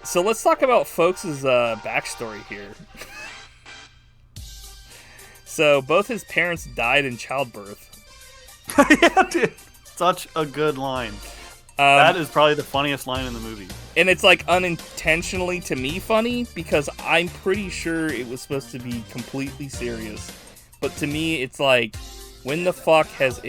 So let's talk about folks' backstory here. So both his parents died in childbirth. Yeah, dude. Such a good line. That is probably the funniest line in the movie. And it's like unintentionally to me funny because I'm pretty sure it was supposed to be completely serious. But to me, it's like, when the fuck has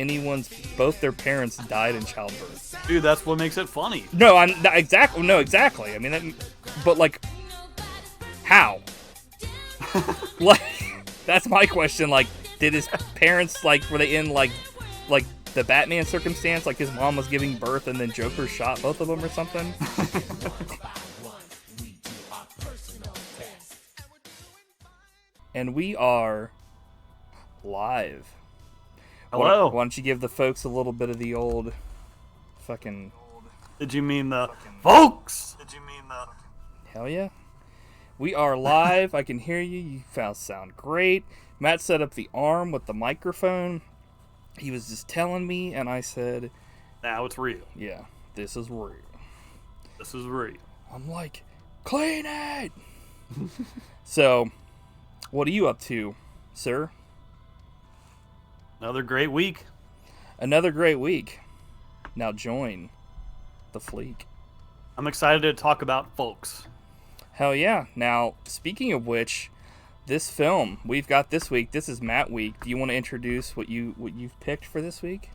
both their parents died in childbirth? Dude, that's what makes it funny. No, exactly. I mean, but like, how? Like, that's my question. Like, did his parents, like, were they in like the Batman circumstance? Like, his mom was giving birth and then Joker shot both of them or something? And we are live. Hello. Why don't you give the folks a little bit of the old fucking... Did you mean the folks? Hell yeah. We are live. I can hear you. You sound great. Matt set up the arm with the microphone. He was just telling me, and I said... Now it's real. Yeah, this is real. This is real. I'm like, clean it! So, what are you up to, sir? Another great week. Another great week. Now join the fleek. I'm excited to talk about folks. Hell yeah. Now, speaking of which, this film we've got this week, this is Matt week. Do you want to introduce what you've picked for this week?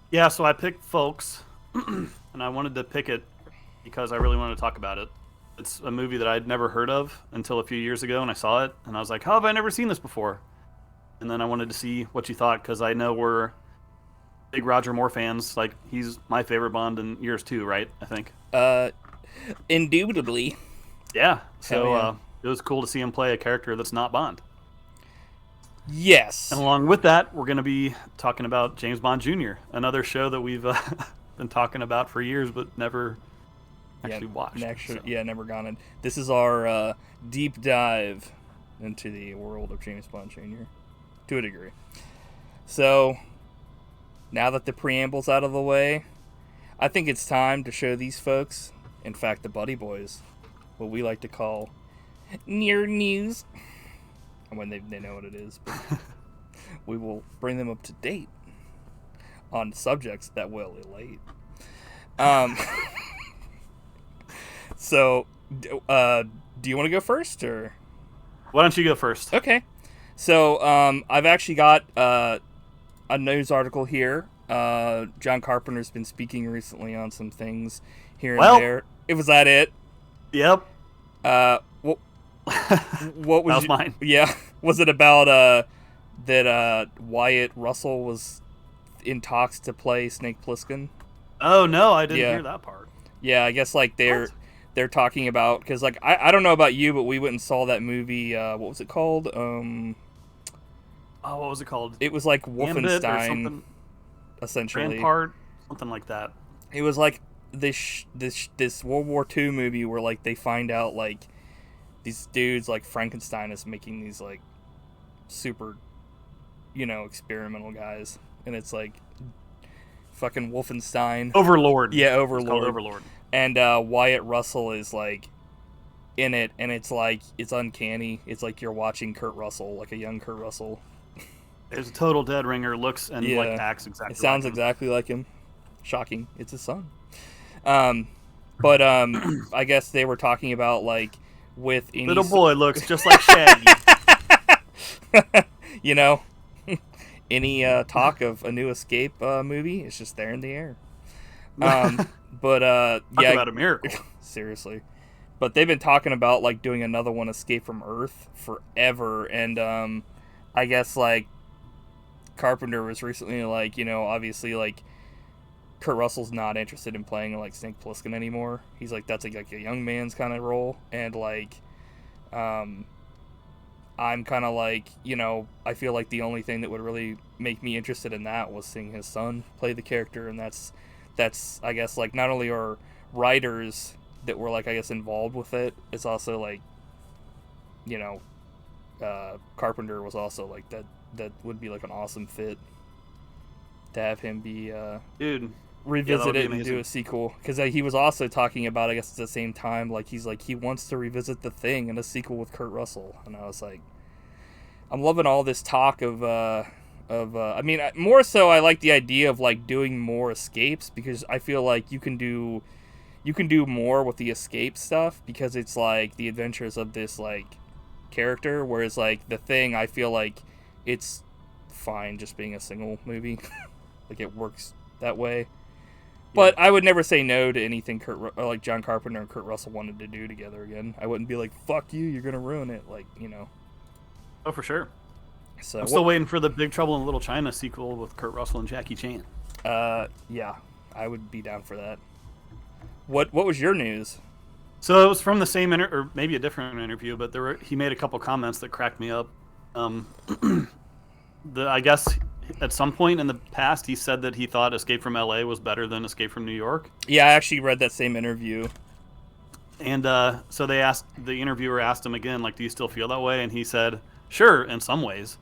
Yeah, so I picked Folks, and I wanted to pick it because I really wanted to talk about it. It's a movie that I'd never heard of until a few years ago, and I saw it, and I was like, how have I never seen this before? And then I wanted to see what you thought, because I know we're big Roger Moore fans. Like, he's my favorite Bond in years too, right? I think. Indubitably. Yeah. So yeah. It was cool to see him play a character that's not Bond. Yes. And along with that, we're going to be talking about James Bond Jr., another show that we've been talking about for years, but never actually watched. Never gone in. This is our deep dive into the world of James Bond Jr. to a degree. So, now that the preamble's out of the way, I think it's time to show these folks, in fact the Buddy Boys, what we like to call Near News. And when they know what it is, but we will bring them up to date on subjects that will elate. So, do you want to go first, or? Why don't you go first? Okay. So, I've actually got a news article here. John Carpenter's been speaking recently on some things here and there. Was that it? Yep. What was that was mine. Yeah. Was it about that Wyatt Russell was in talks to play Snake Plissken? Oh no, I didn't hear that part. Yeah, I guess like they're talking about, because like I don't know about you, but we went and saw that movie. What was it called? What was it called? It was like Wolfenstein, essentially. Rampart, something like that. It was like this World War II movie where like they find out like these dudes like Frankenstein is making these like super, experimental guys, and it's like fucking Wolfenstein. Overlord. Yeah, Overlord. It's called Overlord. And Wyatt Russell is like in it, and it's like it's uncanny. It's like you're watching Kurt Russell, like a young Kurt Russell. There's a total dead ringer, looks and like acts exactly. It sounds like exactly like him. Shocking. It's his son. But I guess they were talking about like with any little boy looks just like Shaggy. Any talk of a new Escape movie, it's just there in the air. Talk about a miracle. Seriously. But they've been talking about like doing another one, Escape from Earth, forever, and I guess like Carpenter was recently like, obviously like Kurt Russell's not interested in playing like Snake Plissken anymore. He's like, that's like a young man's kind of role, and like I'm kind of like, I feel like the only thing that would really make me interested in that was seeing his son play the character, and that's I guess like not only are writers that were like I guess involved with it, it's also like Carpenter was also like that would be like an awesome fit to have him be dude. revisit it and do a sequel, because he was also talking about, I guess at the same time, like he's like he wants to revisit The Thing and a sequel with Kurt Russell, and I was like, I'm loving all this talk of I mean, more so I like the idea of like doing more escapes, because I feel like you can do more with the escape stuff, because it's like the adventures of this like character, whereas like The Thing, I feel like it's fine just being a single movie. Like it works that way. But I would never say no to anything like John Carpenter and Kurt Russell wanted to do together again. I wouldn't be like, fuck you, you're going to ruin it. Like, you know. Oh, for sure. So I'm still waiting for the Big Trouble in Little China sequel with Kurt Russell and Jackie Chan. Yeah, I would be down for that. What was your news? So it was from the same or maybe a different interview, but he made a couple comments that cracked me up. I guess at some point in the past, he said that he thought Escape from L.A. was better than Escape from New York. Yeah, I actually read that same interview. And so the interviewer asked him again, like, do you still feel that way? And he said, sure, in some ways.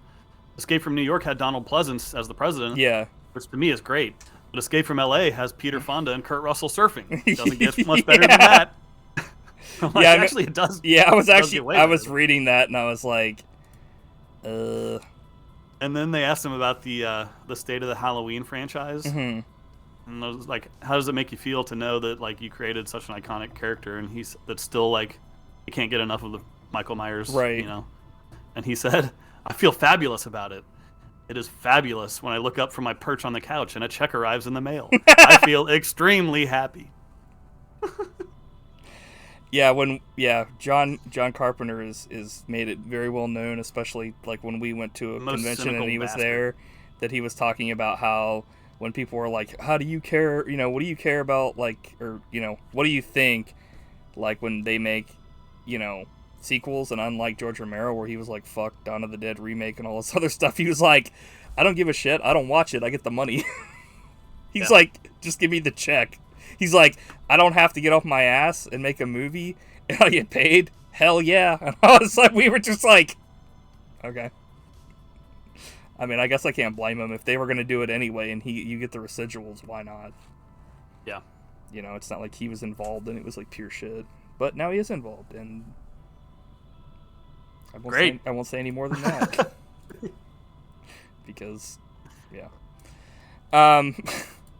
Escape from New York had Donald Pleasance as the president. Yeah. Which to me is great. But Escape from L.A. has Peter Fonda and Kurt Russell surfing. It doesn't get much better than that. Like, yeah, actually, it does. Yeah, I was reading that, and I was like, And then they asked him about the state of the Halloween franchise, and I was like, "How does it make you feel to know that like you created such an iconic character, and that's still like you can't get enough of the Michael Myers, right? You know?" And he said, "I feel fabulous about it. It is fabulous when I look up from my perch on the couch and a check arrives in the mail. I feel extremely happy." John Carpenter is made it very well known, especially like when we went to a convention and he was there, that he was talking about how when people were like, how do you care, you know, what do you care about, like, or, you know, what do you think, like when they make, you know, sequels, and unlike George Romero where he was like, fuck Dawn of the Dead remake and all this other stuff, he was like, I don't give a shit, I don't watch it, I get the money. He's like, just give me the check. He's like, I don't have to get off my ass and make a movie and I get paid. Hell yeah. And I was like, we were just like, okay. I mean, I guess I can't blame him if they were going to do it anyway and you get the residuals. Why not? Yeah. You know, it's not like he was involved and it was like pure shit. But now he is involved, and I won't say any more than that. Because, yeah.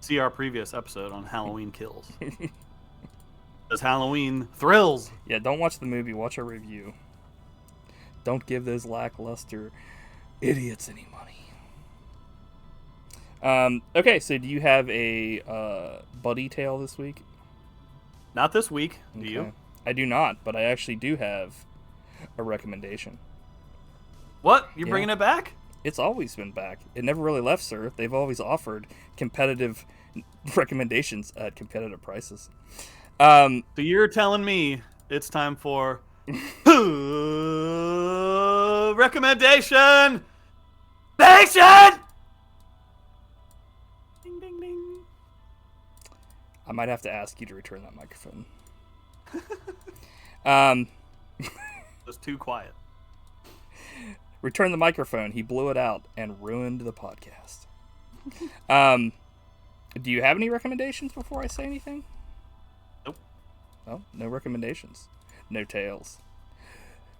See our previous episode on Halloween Kills. Does Halloween thrills? Yeah, don't watch the movie. Watch our review. Don't give those lackluster idiots any money. Okay, so do you have a buddy tale this week? Not this week. Do you? I do not, but I actually do have a recommendation. What? You're bringing it back? It's always been back. It never really left, sir. They've always offered competitive recommendations at competitive prices. So you're telling me it's time for recommendation nation. Ding ding ding. I might have to ask you to return that microphone. It's too quiet. Return the microphone. He blew it out and ruined the podcast. Do you have any recommendations before I say anything? Nope. Oh, no recommendations. No tales.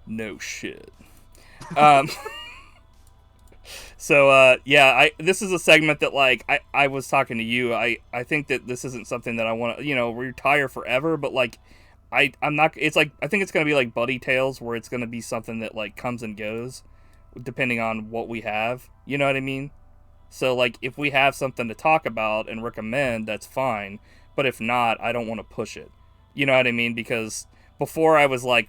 No shit. So, this is a segment that, like, I was talking to you. I think that this isn't something that I want to, retire forever, but, like, I'm not, it's like, I think it's going to be like Buddy Tales, where it's going to be something that, like, comes and goes, depending on what we have. You know what I mean? So, like, if we have something to talk about and recommend, that's fine. But if not, I don't want to push it. You know what I mean? Because before I was like,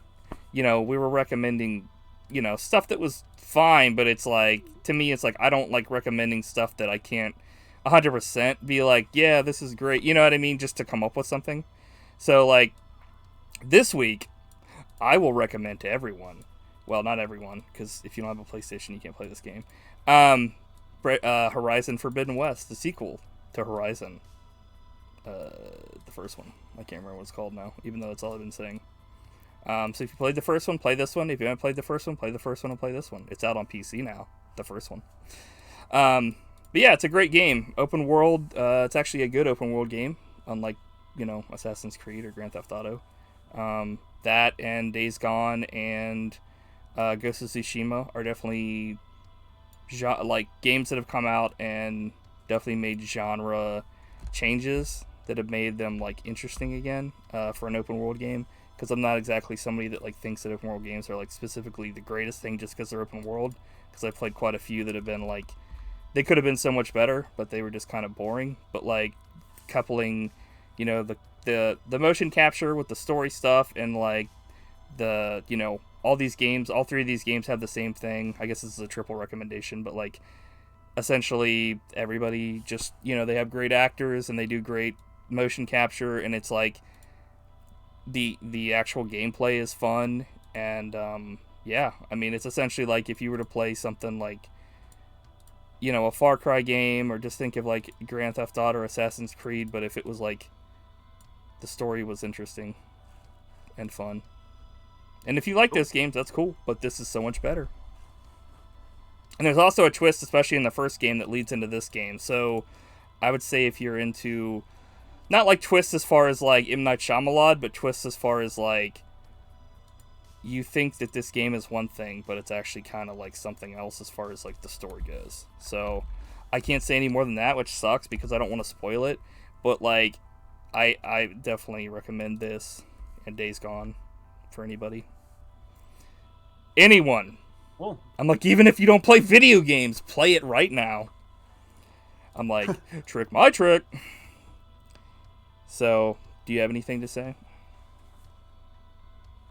we were recommending, stuff that was fine, but it's like, to me, it's like, I don't like recommending stuff that I can't 100% be like, yeah, this is great. You know what I mean? Just to come up with something. So, like, this week, I will recommend to everyone. Well, not everyone, because if you don't have a PlayStation, you can't play this game. Horizon Forbidden West, the sequel to Horizon. The first one. I can't remember what it's called now, even though that's all I've been saying. So if you played the first one, play this one. If you haven't played the first one, play the first one and play this one. It's out on PC now, the first one. But yeah, it's a great game. Open world. It's actually a good open world game, unlike Assassin's Creed or Grand Theft Auto. That and Days Gone and Ghost of Tsushima are definitely games that have come out and definitely made genre changes that have made them interesting again for an open world game. Because I'm not exactly somebody that thinks that open world games are specifically the greatest thing just because they're open world. Because I've played quite a few that have been they could have been so much better, but they were just kind of boring. But coupling, the motion capture with the story stuff and all these games, all three of these games have the same thing. I guess this is a triple recommendation, but essentially everybody just they have great actors and they do great motion capture, and it's the actual gameplay is fun. And yeah, I mean, it's essentially if you were to play something a Far Cry game, or just think of Grand Theft Auto or Assassin's Creed, but if it was the story was interesting and fun. And if you like those games, that's cool, but this is so much better. And there's also a twist, especially in the first game, that leads into this game. So I would say if you're into, not twists as far as M. Night Shyamalan, but twists as far as you think that this game is one thing, but it's actually kind of something else as far as the story goes. So I can't say any more than that, which sucks because I don't want to spoil it. But I definitely recommend this and Days Gone for anybody. Anyone. Cool. I'm even if you don't play video games, play it right now. I'm trick my trick. So, do you have anything to say?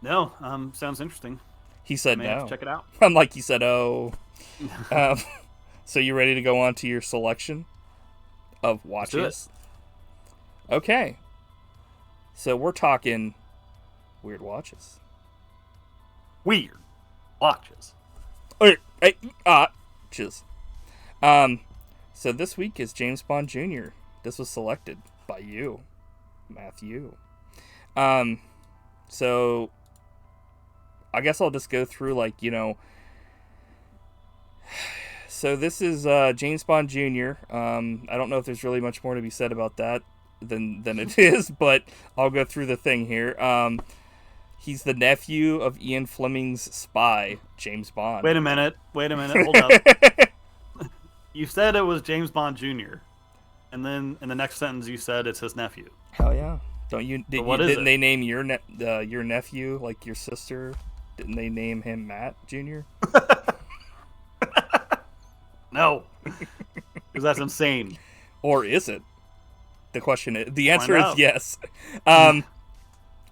No, sounds interesting. He said no. Have to check it out. I'm he said, oh. So you ready to go on to your selection of watches? Okay. So we're talking weird watches. Weird watches. Watches. So this week is James Bond Jr. This was selected by you, Matthew. So I guess I'll just go through so this is James Bond Jr. I don't know if there's really much more to be said about that than it is, but I'll go through the thing here. He's the nephew of Ian Fleming's spy, James Bond. Wait a minute, hold up. You said it was James Bond Jr., and then in the next sentence you said it's his nephew. Hell yeah. Didn't they name your nephew, your sister? Didn't they name him Matt Jr.? No. Because that's insane. Or is it? The answer is yes.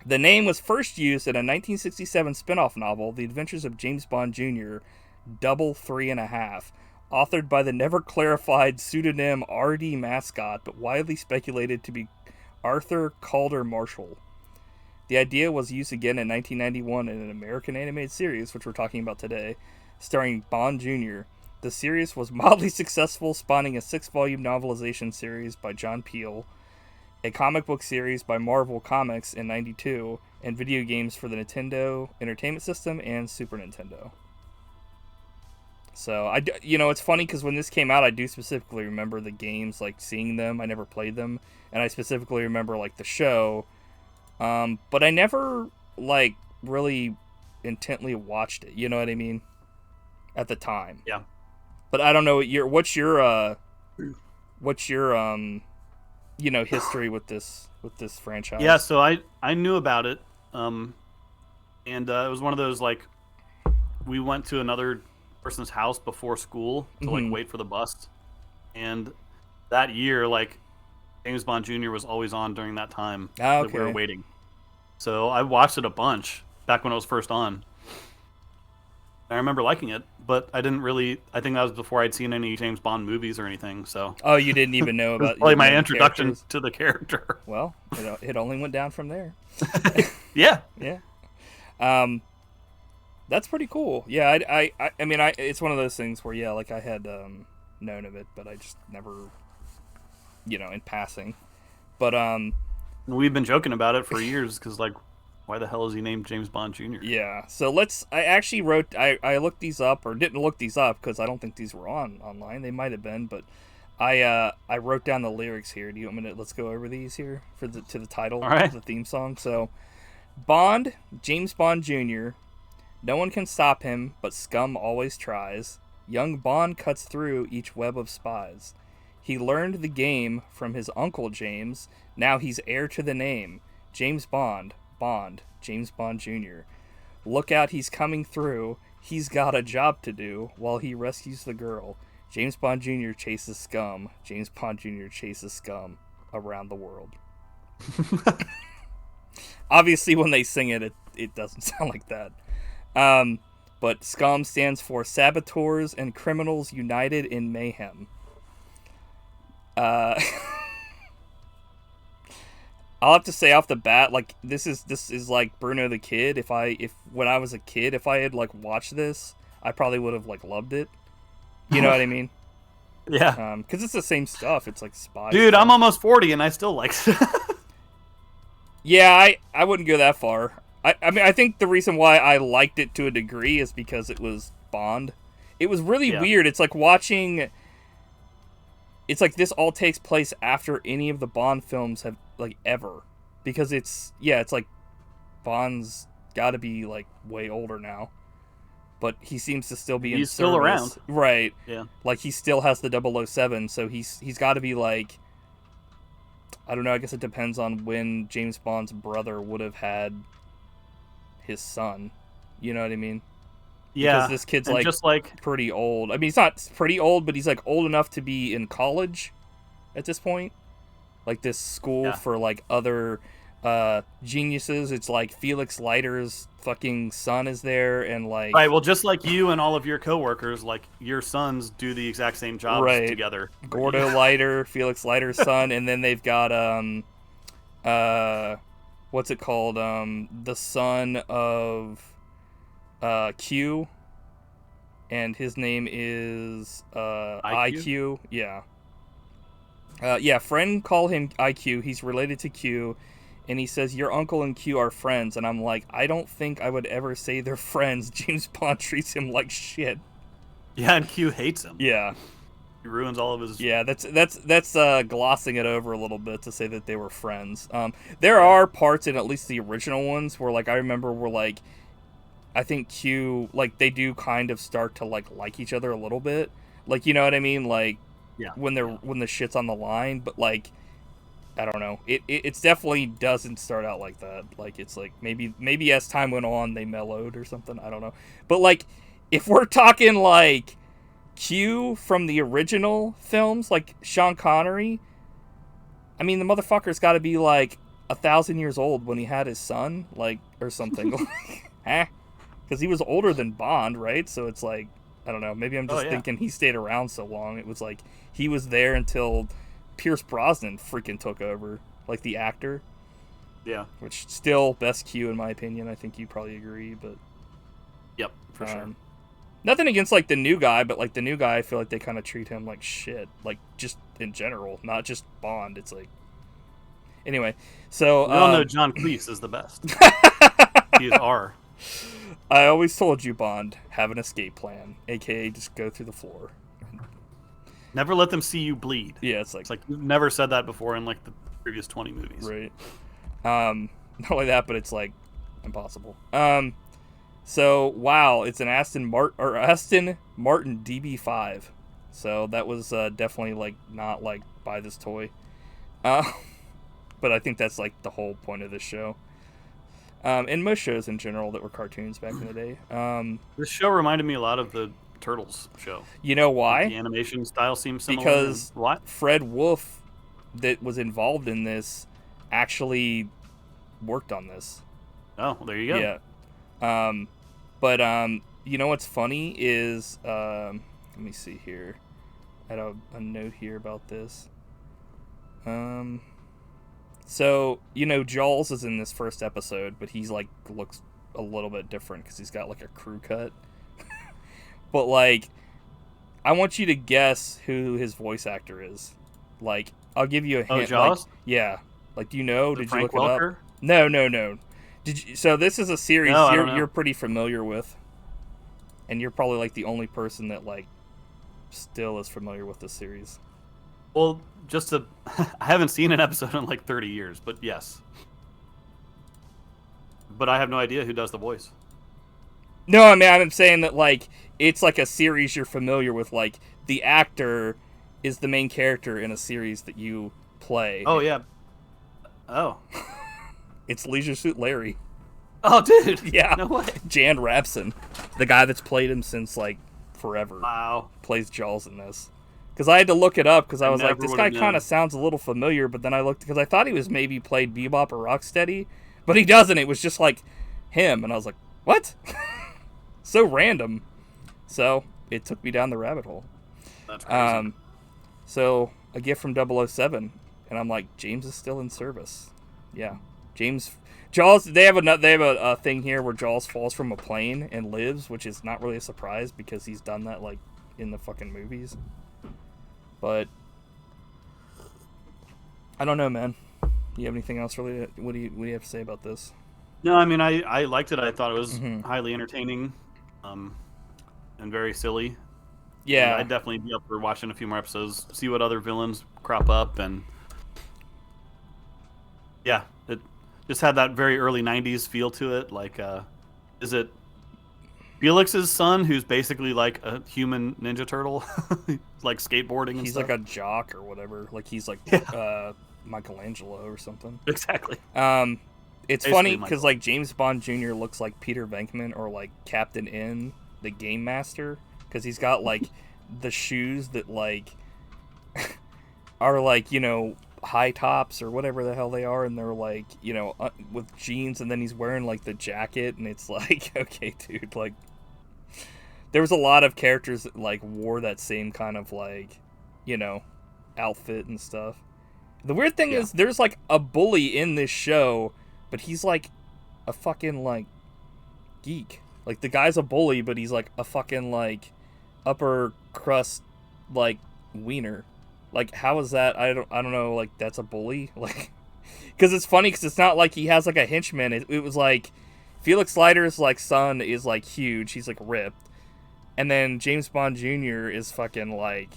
The name was first used in a 1967 spin-off novel, The Adventures of James Bond Jr., Double 3.5, authored by the never-clarified pseudonym R.D. Mascott, but widely speculated to be Arthur Calder-Marshall. The idea was used again in 1991 in an American animated series, which we're talking about today, starring Bond Jr. The series was mildly successful, spawning a 6-volume novelization series by John Peel, a comic book series by Marvel Comics in '92, and video games for the Nintendo Entertainment System and Super Nintendo. So, it's funny because when this came out, I do specifically remember the games, seeing them. I never played them, and I specifically remember, the show, but I never, really intently watched it, you know what I mean? At the time. Yeah. But I don't know, what's your history with this franchise? Yeah, so I knew about it, and it was one of those, we went to another person's house before school to, wait for the bus, and that year, James Bond Jr. was always on during that time that we were waiting. So I watched it a bunch back when it was first on. I remember liking it, but I didn't really. I think that was before I'd seen any James Bond movies or anything. So. Oh, you didn't even know about. Probably my introduction to the character. Well, it only went down from there. Yeah. Yeah. That's pretty cool. Yeah, I mean, it's one of those things where I had known of it, but I just never, in passing. But we've been joking about it for years because why the hell is he named James Bond Jr.? Yeah, so I actually I looked these up, or didn't look these up because I don't think these were online. They might have been, but I wrote down the lyrics here. Do you want me to let's go over these here to the title All right. of the theme song? So, Bond, James Bond Jr. No one can stop him, but scum always tries. Young Bond cuts through each web of spies. He learned the game from his uncle James. Now he's heir to the name. James Bond, James Bond Jr. Look out, he's coming through. He's got a job to do while he rescues the girl. James Bond Jr. chases scum. James Bond Jr. chases scum around the world. Obviously, when they sing it, it doesn't sound like that. But scum stands for saboteurs and criminals united in mayhem. I'll have to say off the bat, like this is like Bruno the Kid. If when I was a kid, if I had like watched this, I probably would have like loved it. You know what I mean? Yeah. Because it's the same stuff. It's like spy. Dude, stuff. I'm almost 40 and I still like it. Yeah, I wouldn't go that far. I mean, I think the reason why I liked it to a degree is because it was Bond. It was really weird. It's like watching... It's like this all takes place after any of the Bond films have, like, ever. Because it's like Bond's got to be, like, way older now. But he seems to still be in service. He's still around. Right. Yeah. Like, he still has the 007, so he's got to be, like... I don't know, I guess it depends on when James Bond's brother would have had his son. You know what I mean? Yeah. Because this kid's just pretty old. I mean, he's not pretty old, but he's like old enough to be in college at this point. Like this school for like other geniuses. It's like Felix Leiter's fucking son is there, and like right. Well, just like you and all of your coworkers, like your sons do the exact same jobs together. Gordo Leiter, Felix Leiter's son, and then they've got what's it called? The son of Q, and his name is IQ. Yeah. Friend call him IQ. He's related to Q. And he says, your uncle and Q are friends. And I'm like, I don't think I would ever say they're friends. James Bond treats him like shit. Yeah, and Q hates him. Yeah. He ruins all of his... Yeah, that's glossing it over a little bit to say that they were friends. There are parts in at least the original ones where, like, I remember were, like, I think Q, like, they do kind of start to, like each other a little bit. Like, you know what I mean? Like, when the shit's on the line, but, like... I don't know. It's definitely doesn't start out like that. Like it's like maybe as time went on they mellowed or something. I don't know. But like if we're talking like Q from the original films, like Sean Connery, I mean the motherfucker's got to be like 1,000 years old when he had his son, like or something. Because he was older than Bond, right? So it's like I don't know. Maybe I'm just thinking he stayed around so long. It was like he was there until Pierce Brosnan freaking took over, like the actor. Yeah. Which still best Q in my opinion. I think you probably agree, but yep, for sure. Nothing against like the new guy, but like the new guy, I feel like they kind of treat him like shit, like just in general, not just Bond. It's like anyway. So we all know John Cleese is the best. He's R. I always told you, Bond, have an escape plan, aka just go through the floor. Never let them see you bleed. Yeah, it's like you've never said that before in like the previous 20 movies. Right. Not only that, but it's like impossible. So wow, it's an Aston Martin DB5. So that was definitely like not like buy this toy. But I think that's like the whole point of this show. And most shows in general that were cartoons back in the day. This show reminded me a lot of the Turtles show. You know why? Like the animation style seems similar. Because Fred Wolf, that was involved in this, actually worked on this. Oh, there you go. Yeah. But you know what's funny is let me see here. I had a note here about this. So you know Jaws is in this first episode, but he's like looks a little bit different because he's got like a crew cut. But, like, I want you to guess who his voice actor is. Like, I'll give you a hint. Oh, Jaws? Like, yeah. Like, do you know? Did Frank you look Welker? it up? No. Did you? So this is a series you're pretty familiar with. And you're probably, like, the only person that, like, still is familiar with this series. Well, I haven't seen an episode in like 30 years, but yes. But I have no idea who does the voice. No, I mean, I'm saying that, like, it's like a series you're familiar with. Like, the actor is the main character in a series that you play. Oh, yeah. Oh. It's Leisure Suit Larry. Oh, dude. Yeah. No way. Jan Rapson. The guy that's played him since, like, forever. Wow. Plays Jaws in this. Because I had to look it up, because I was like, this guy known. kind of sounds a little familiar, but then I looked, because I thought he was maybe played Bebop or Rocksteady, but he doesn't. It was just, like, him, and I was like, what? So random. So, it took me down the rabbit hole. That's crazy. So, a gift from 007, and I'm like, James is still in service. Yeah. Jaws, they have a thing here where Jaws falls from a plane and lives, which is not really a surprise, because he's done that, like, in the fucking movies. But I don't know, man. You have anything else really? What do you have to say about this? No, I mean, I liked it. I thought it was highly entertaining, and very silly. Yeah, And I'd definitely be up for watching a few more episodes, see what other villains crop up, and yeah, it just had that very early '90s feel to it. Like, is it Felix's son, who's basically like a human Ninja Turtle, like skateboarding and he's stuff? like a jock or whatever. Like he's like Michelangelo or something. Exactly. It's Basically funny because Michael. like James Bond Jr. looks like Peter Venkman or like Captain N, the Game Master, because he's got like the shoes that like are like, you know, high tops or whatever the hell they are, and they're like, you know, with jeans, and then he's wearing like the jacket, and it's like, okay, dude, like there was a lot of characters that like wore that same kind of like, you know, outfit and stuff. The weird thing is there's like a bully in this show, but he's like a fucking like geek. Like the guy's a bully, but he's like a fucking like upper crust like wiener. Like how is that? I don't know. Like that's a bully. Like because it's funny because it's not like he has like a henchman. It was like Felix Leiter's like son is like huge. He's like ripped, and then James Bond Jr. is fucking like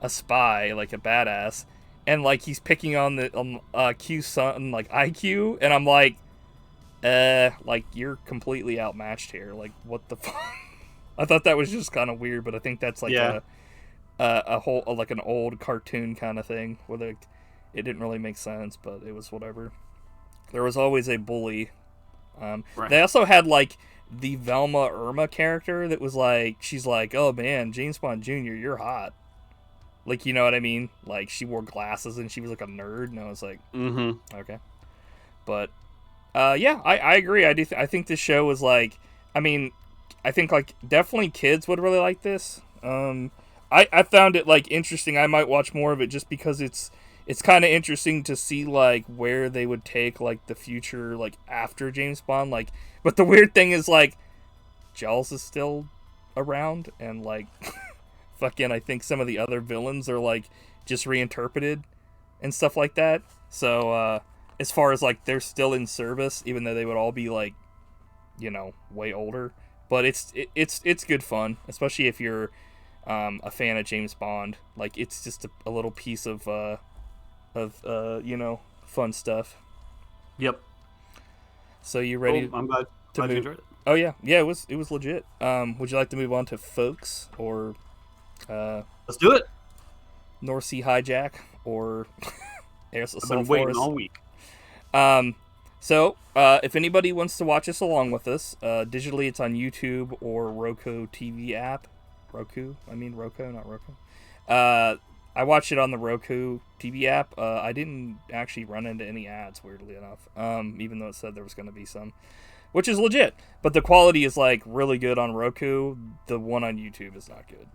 a spy, like a badass. And like he's picking on the Q's son like IQ, and I'm like, like you're completely outmatched here. Like what the fuck? I thought that was just kind of weird, but I think that's like a whole like an old cartoon kind of thing where it didn't really make sense, but it was whatever. There was always a bully. Right. They also had like the Velma Irma character that was like, she's like, oh man, James Bond Jr., you're hot. Like, you know what I mean? Like, she wore glasses and she was like a nerd, and I was like, okay. But, yeah, I agree. I think this show was like, I mean, I think like definitely kids would really like this. I found it like interesting. I might watch more of it just because it's kind of interesting to see like where they would take like the future like after James Bond. Like, but the weird thing is like Jaws is still around, and like fucking I think some of the other villains are like just reinterpreted and stuff like that. So as far as like they're still in service, even though they would all be like, you know, way older. But it's good fun, especially if you're a fan of James Bond. Like it's just a little piece of you know, fun stuff. Yep. So you ready? I'm glad you enjoyed it. Oh yeah, it was legit. Would you like to move on to Ffolkes or Let's do it. North Sea Hijack or I've been waiting all week. So if anybody wants to watch this along with us, digitally it's on YouTube or Roku TV app. Roku, not Roku. I watched it on the Roku TV app. I didn't actually run into any ads, weirdly enough, even though it said there was going to be some, which is legit. But the quality is like really good on Roku. The one on YouTube is not good.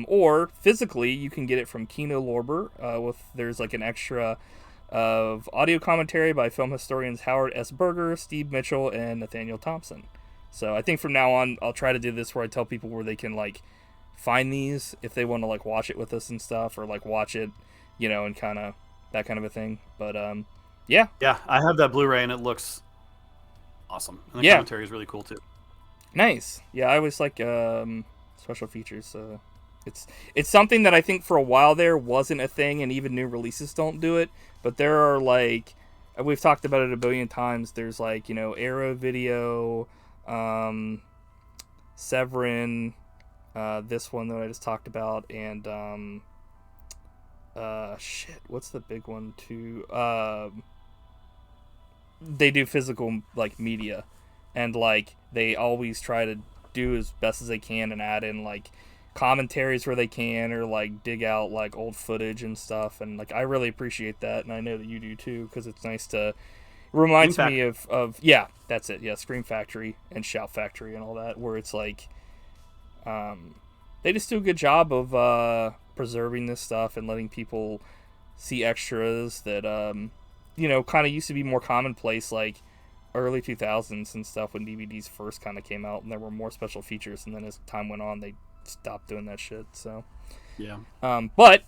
Or physically, you can get it from Kino Lorber. There's like an extra of audio commentary by film historians Howard S. Berger, Steve Mitchell, and Nathaniel Thompson. So I think from now on, I'll try to do this where I tell people where they can like find these if they want to like watch it with us and stuff, or like watch it, you know, and kind of that kind of a thing. But yeah, I have that Blu-ray and it looks awesome, and the commentary is really cool too. Nice. Yeah, I always like special features. It's something that I think for a while there wasn't a thing, and even new releases don't do it. But there are like, we've talked about it a billion times. There's like, you know, Arrow Video, Severin, this one that I just talked about, and what's the big one too? They do physical like media, and like they always try to do as best as they can and add in like commentaries where they can, or like dig out like old footage and stuff, and like I really appreciate that, and I know that you do too, because it's nice to, it reminds me of yeah, that's it, yeah, Scream Factory and Shout Factory and all that, where it's like they just do a good job of preserving this stuff and letting people see extras that you know, kind of used to be more commonplace like early 2000s and stuff, when DVDs first kind of came out and there were more special features, and then as time went on they stopped doing that shit. So yeah, but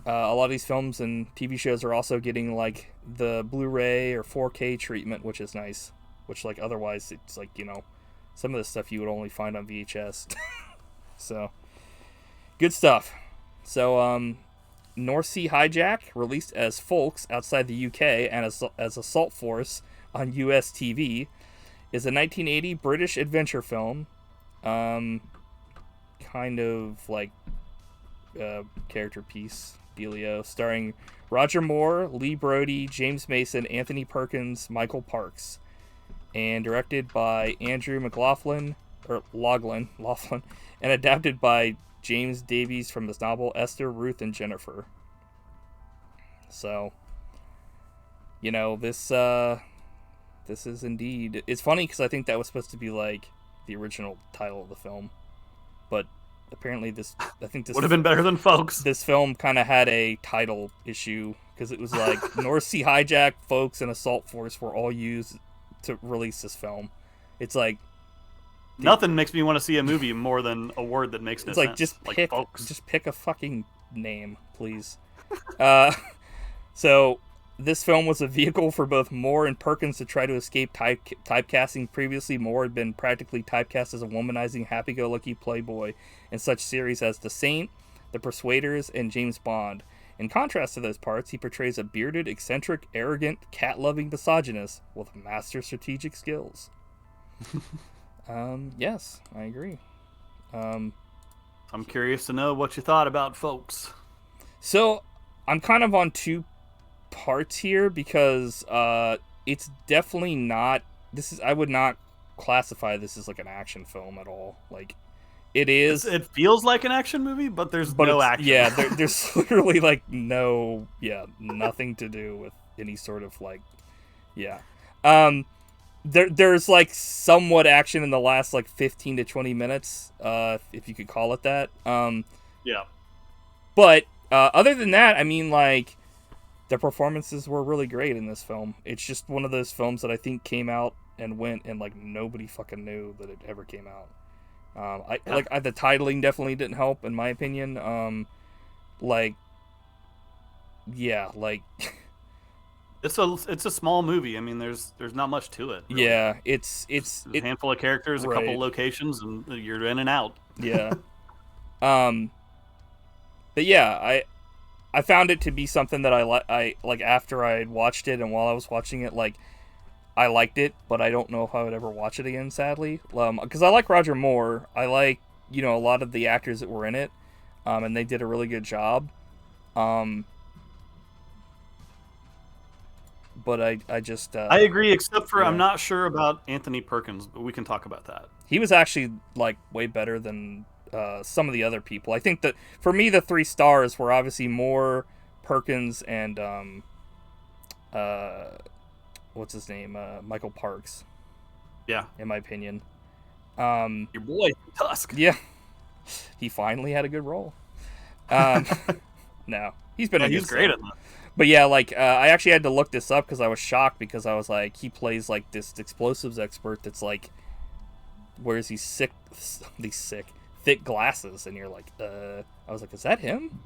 a lot of these films and TV shows are also getting like the Blu-ray or 4K treatment, which is nice, which like otherwise it's like, you know, some of the stuff you would only find on VHS. So good stuff. So North Sea Hijack, released as Ffolkes outside the UK and as Assault Force on US TV, is a 1980 British adventure film, kind of like character piece dealio, starring Roger Moore, Lea Brodie, James Mason, Anthony Perkins, Michael Parks, and directed by Andrew McLaughlin, and adapted by James Davies from his novel Esther, Ruth and Jennifer. So, you know, this is indeed, it's funny because I think that was supposed to be like the original title of the film, but apparently this would have been better than Ffolkes. This film kind of had a title issue, because it was like North Sea Hijack, Ffolkes, and Assault Force were all used to release this film. It's like nothing makes me want to see a movie more than a word that makes no sense. It's like Ffolkes. just pick a fucking name, please. So this film was a vehicle for both Moore and Perkins to try to escape typecasting. Previously, Moore had been practically typecast as a womanizing, happy-go-lucky playboy in such series as The Saint, The Persuaders, and James Bond. In contrast to those parts, he portrays a bearded, eccentric, arrogant, cat-loving misogynist with master strategic skills. Yes, I agree. I'm curious to know what you thought about Ffolkes. So, I'm kind of on two parts here, because it's definitely not, I would not classify this as like an action film at all. Like, it is, it feels like an action movie, but there's no action. Yeah, there's literally like nothing to do with any sort of like, yeah. There's like somewhat action in the last like 15 to 20 minutes, if you could call it that. Yeah. But other than that, I mean, like, the performances were really great in this film. It's just one of those films that I think came out and went, and like nobody fucking knew that it ever came out. The titling definitely didn't help, in my opinion. It's a small movie. I mean, there's not much to it. Really. Yeah, it's a handful of characters, a couple locations, and you're in and out. Yeah. But yeah, I found it to be something that I like after I had watched it, and while I was watching it, like, I liked it, but I don't know if I would ever watch it again, sadly. Because I like Roger Moore. I like, you know, a lot of the actors that were in it, and they did a really good job. But I just... I agree, except for I'm not sure about Anthony Perkins, but we can talk about that. He was actually, like, way better than some of the other people. I think that, for me, the 3 stars were obviously Moore, Perkins, and... what's his name? Michael Parks. Yeah. In my opinion. Your boy, Tusk. Yeah. He finally had a good role. No. He's been he's great at that. But yeah, like, I actually had to look this up because I was shocked, because I was like, he plays like this explosives expert that's like, wears these thick glasses, and you're like, I was like, is that him?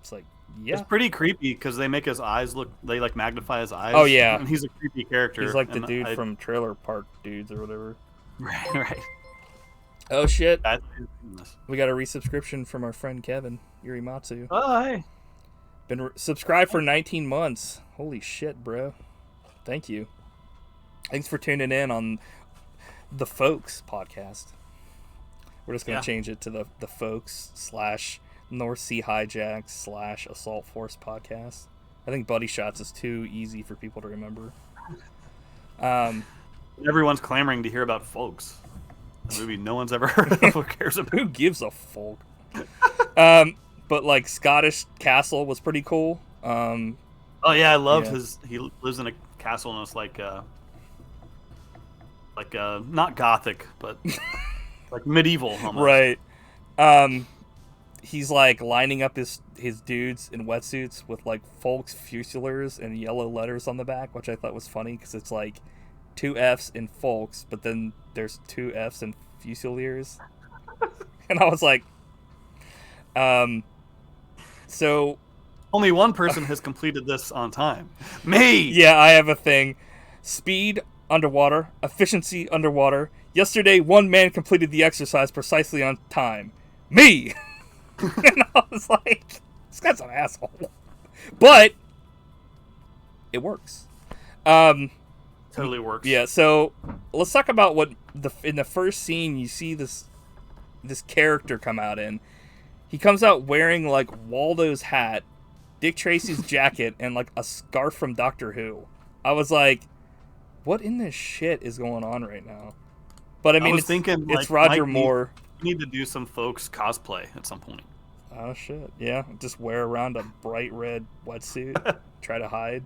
It's like, yeah. It's pretty creepy because they make his eyes look, they like magnify his eyes. Oh yeah. And he's a creepy character. He's like the dude from Trailer Park Dudes or whatever. Right. Oh shit! I- We got a resubscription from our friend Kevin Yurimatsu. Oh, hey. Been subscribed for 19 months. Holy shit, bro! Thank you. Thanks for tuning in on the Folks podcast. We're just gonna change it to the Folks / North Sea Hijack / Assault Force podcast. I think Buddy Shots is too easy for people to remember. Everyone's clamoring to hear about Folks, a movie no one's ever heard of. Who cares about? Who gives a fuck? But like Scottish Castle was pretty cool. Oh yeah, I loved his. He lives in a castle and it's like not gothic, but like medieval almost. Right. He's like lining up his dudes in wetsuits with like Folks Fusiliers and yellow letters on the back, which I thought was funny because it's like 2 F's in Folks, but then there's 2 F's in Fusiliers. And I was like, so only one person has completed this on time. Me! Yeah, I have a thing. Speed, underwater. Efficiency, underwater. Yesterday, one man completed the exercise precisely on time. Me! And I was like, this guy's an asshole. But it works. Totally works. Yeah, so let's talk about what in the first scene you see this character come out in. He comes out wearing like Waldo's hat, Dick Tracy's jacket, and like a scarf from Doctor Who. I was like, what in this shit is going on right now? But I mean, it's like, Roger Moore. We need to do some Folks cosplay at some point. Oh shit, yeah. Just wear around a bright red wetsuit, try to hide.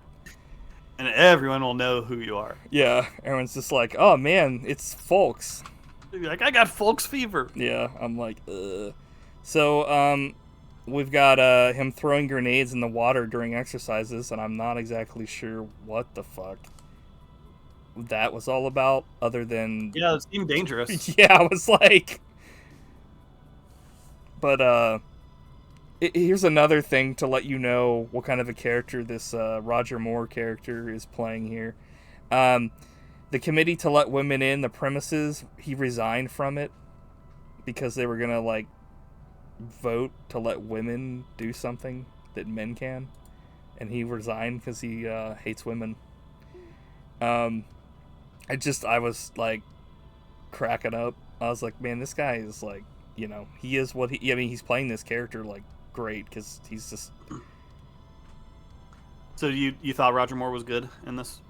And everyone will know who you are. Yeah, everyone's just like, oh man, it's Folks. Like, I got Folks fever. Yeah, I'm like, ugh. So, we've got him throwing grenades in the water during exercises, and I'm not exactly sure what the fuck that was all about, other than... Yeah, it seemed dangerous. Yeah, I was like... But, here's another thing to let you know what kind of a character this Roger Moore character is playing here. The committee to let women in the premises, he resigned from it because they were going to, like, vote to let women do something that men can. And he resigned because he hates women. I was, like, cracking up. I was like, man, this guy is, like, you know, he is what he... I mean, he's playing this character, like, great, because he's just... So you thought Roger Moore was good in this?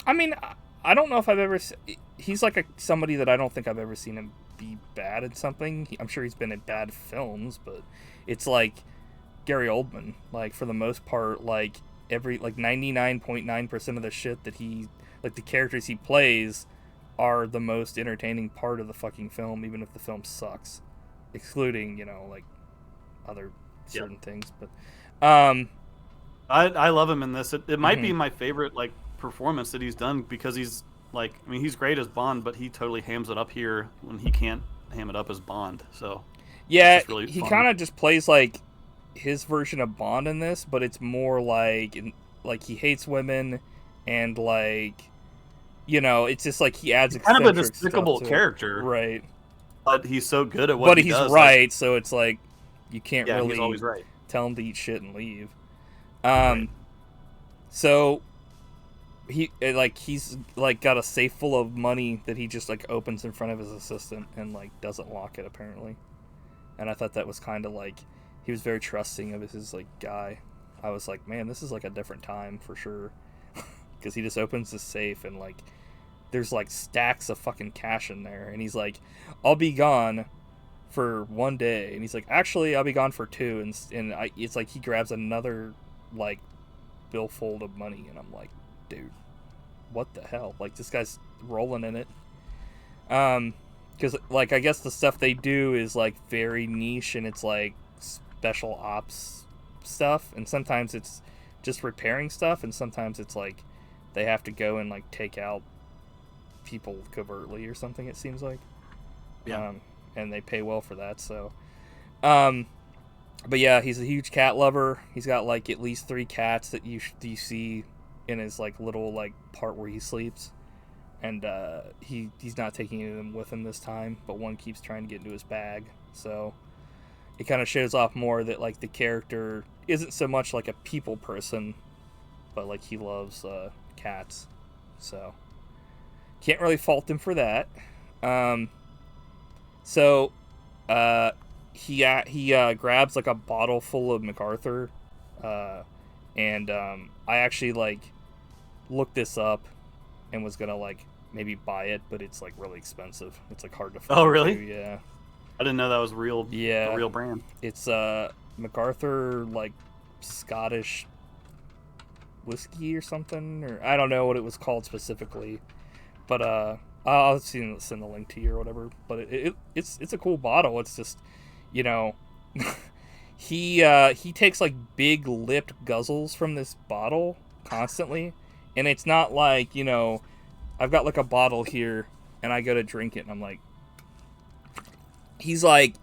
I mean, I don't know if I've ever... He's like somebody that I don't think I've ever seen him be bad at something. I'm sure he's been in bad films, but it's like Gary Oldman. Like, for the most part, like, 99.9% of the shit that he... Like, the characters he plays are the most entertaining part of the fucking film, even if the film sucks. Excluding, you know, like, other certain things. But I love him in this. It might be my favorite, like, performance that he's done, because he's, like, I mean, he's great as Bond, but he totally hams it up here when he can't ham it up as Bond. So yeah, really he fun. kind of just plays like his version of Bond in this, but it's more like he hates women, and, like, you know, it's just like he adds kind of a eccentric despicable stuff to character, it. Right? But he's so good at what he does. But he's right, so it's like you can't really he's always right. Tell him to eat shit and leave. Right. So he's like got a safe full of money that he just like opens in front of his assistant and like doesn't lock it apparently. And I thought that was kind of like he was very trusting of his like guy. I was like, man, this is like a different time for sure, because he just opens the safe and like there's like stacks of fucking cash in there, and he's like, I'll be gone for 1 day, and he's like, actually I'll be gone for 2, and it's like he grabs another like billfold of money, and I'm like, dude, what the hell? Like, this guy's rolling in it. Because like I guess the stuff they do is like very niche, and it's like special ops stuff, and sometimes it's just repairing stuff, and sometimes it's like they have to go and like take out people covertly or something, it seems like. And they pay well for that, so but yeah, he's a huge cat lover. He's got like at least 3 cats that you see in his like little like part where he sleeps. and he's not taking any of them with him this time, but one keeps trying to get into his bag. So it kind of shows off more that like the character isn't so much like a people person, but like he loves cats. So can't really fault him for that. So he grabs like a bottle full of MacArthur, and I actually like looked this up and was gonna like maybe buy it, but it's like really expensive. It's like hard to find. Oh, really? Too. Yeah. I didn't know that was real. Yeah, the real brand. It's MacArthur, like Scottish whiskey or something, or I don't know what it was called specifically, but I'll send the link to you or whatever. But it's a cool bottle. It's just, you know, he takes like big lipped guzzles from this bottle constantly, and it's not like, you know, I've got like a bottle here and I go to drink it and I'm like, he's like,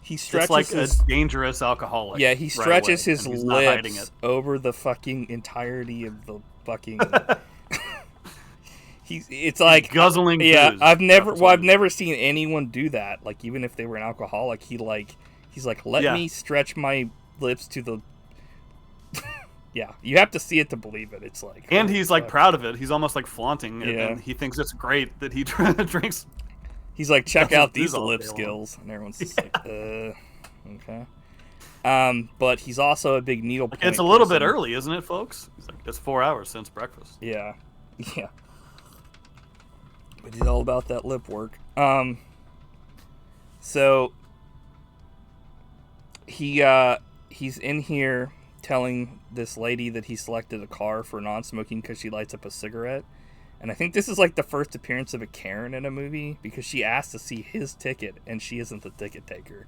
he stretches it's like a dangerous alcoholic. Yeah, he stretches right his lips over the fucking entirety of the fucking. It's like guzzling. Yeah, booze. I've never seen anyone do that. Like even if they were an alcoholic, he's like, let me stretch my lips to the. Yeah, you have to see it to believe it. It's like, and he's like proud of it. He's almost like flaunting it, and he thinks it's great that he drinks. He's like, check out these lip skills, and everyone's just like, okay. But he's also a big needlepoint. It's a little bit early, isn't it, folks? It's like, it's 4 hours since breakfast. Yeah. But he's all about that lip work. So he's in here telling this lady that he selected a car for non-smoking because she lights up a cigarette. And I think this is like the first appearance of a Karen in a movie, because she asked to see his ticket and she isn't the ticket taker.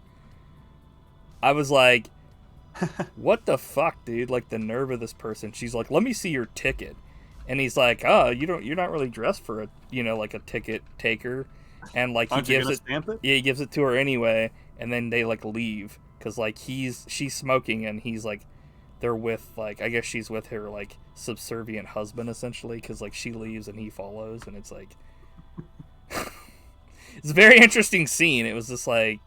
I was like, what the fuck, dude? Like the nerve of this person. She's like, let me see your ticket. And he's like, oh, you're not really dressed for a, you know, like a ticket taker. And like he gives it, yeah, he gives it to her anyway. And then they like leave because like she's smoking and he's like, they're with, like, I guess she's with her, like, subservient husband, essentially, because, like, she leaves and he follows, and it's, like... It's a very interesting scene. It was just, like,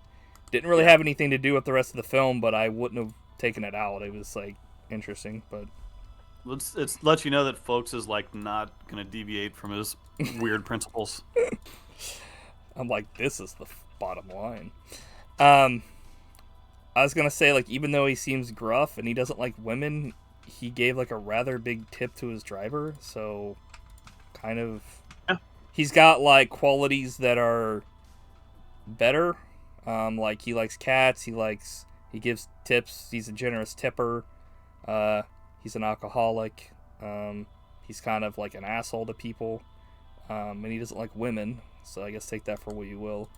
didn't really have anything to do with the rest of the film, but I wouldn't have taken it out. It was, like, interesting, but... Let's let you know that folks is, like, not going to deviate from his weird principles. I'm like, this is the bottom line. I was going to say, like, even though he seems gruff and he doesn't like women, he gave, like, a rather big tip to his driver. So, kind of... Yeah. He's got, like, qualities that are better. Like, he likes cats. He gives tips. He's a generous tipper. He's an alcoholic. He's kind of, like, an asshole to people. And he doesn't like women. So, I guess take that for what you will.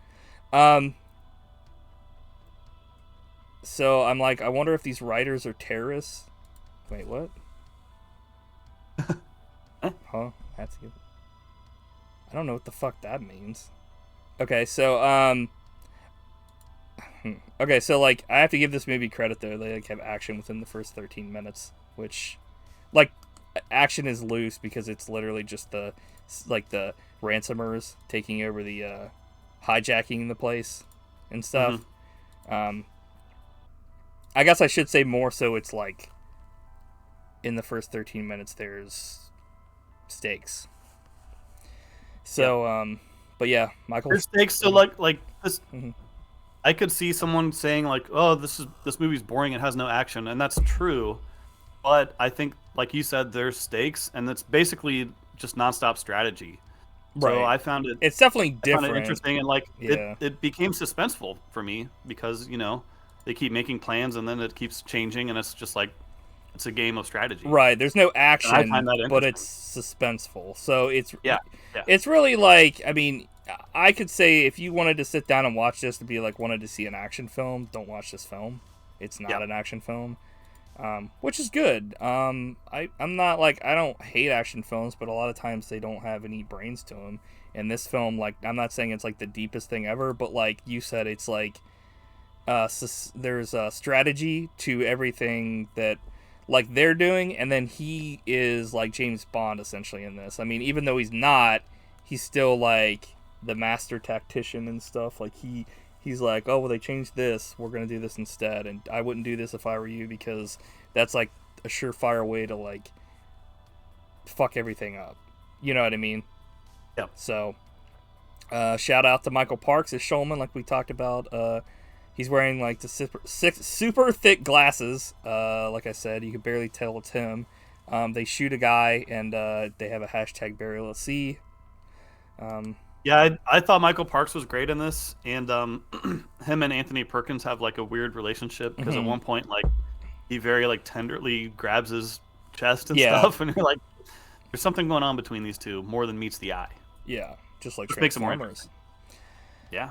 So I'm like, I wonder if these writers are terrorists. Wait, what? Huh? That's good. I don't know what the fuck that means. Okay, so okay, so like I have to give this movie credit though. They like have action within the first 13 minutes, which like action is loose because it's literally just the ransomers taking over the hijacking the place and stuff. Mm-hmm. I guess I should say more so it's like in the first 13 minutes there's stakes. So but yeah, Michael, there's stakes. So like this mm-hmm. I could see someone saying like, "Oh, this movie's boring and has no action." And that's true. But I think like you said there's stakes and it's basically just nonstop strategy. Right. So I found it's definitely different. I found it interesting and like it became suspenseful for me because, you know, they keep making plans and then it keeps changing and it's just like it's a game of strategy. Right. There's no action, but it's suspenseful. So it's really like, I mean, I could say if you wanted to sit down and watch this to be like wanted to see an action film, don't watch this film. It's not an action film, which is good. I'm not like, I don't hate action films, but a lot of times they don't have any brains to them. And this film, like, I'm not saying it's like the deepest thing ever, but like you said, it's like, there's a strategy to everything that, like they're doing, and then he is like James Bond essentially in this. I mean, even though he's not, he's still like the master tactician and stuff. Like he's like, oh well, they changed this, we're gonna do this instead, and I wouldn't do this if I were you because that's like a surefire way to like fuck everything up. You know what I mean? Yep. So, shout out to Michael Parks as Shulman, like we talked about. He's wearing like the super thick glasses. Like I said, you can barely tell it's him. They shoot a guy, and they have a hashtag burial at sea. Yeah, I thought Michael Parks was great in this, and him and Anthony Perkins have like a weird relationship because at one point, like, he very like tenderly grabs his chest and stuff, and you're like, there's something going on between these two more than meets the eye. Yeah, just like makes it more Transformers. Yeah.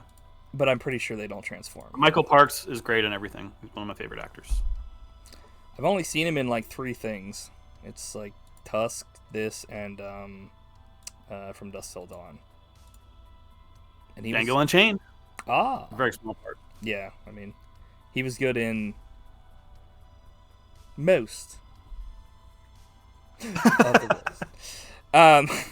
But I'm pretty sure they don't transform. Michael Parks is great in everything. He's one of my favorite actors. I've only seen him in like 3 things. It's like Tusk, this, and From Dusk Till Dawn. And Django Unchained. Ah. A very small part. Yeah, I mean, he was good in most of the list.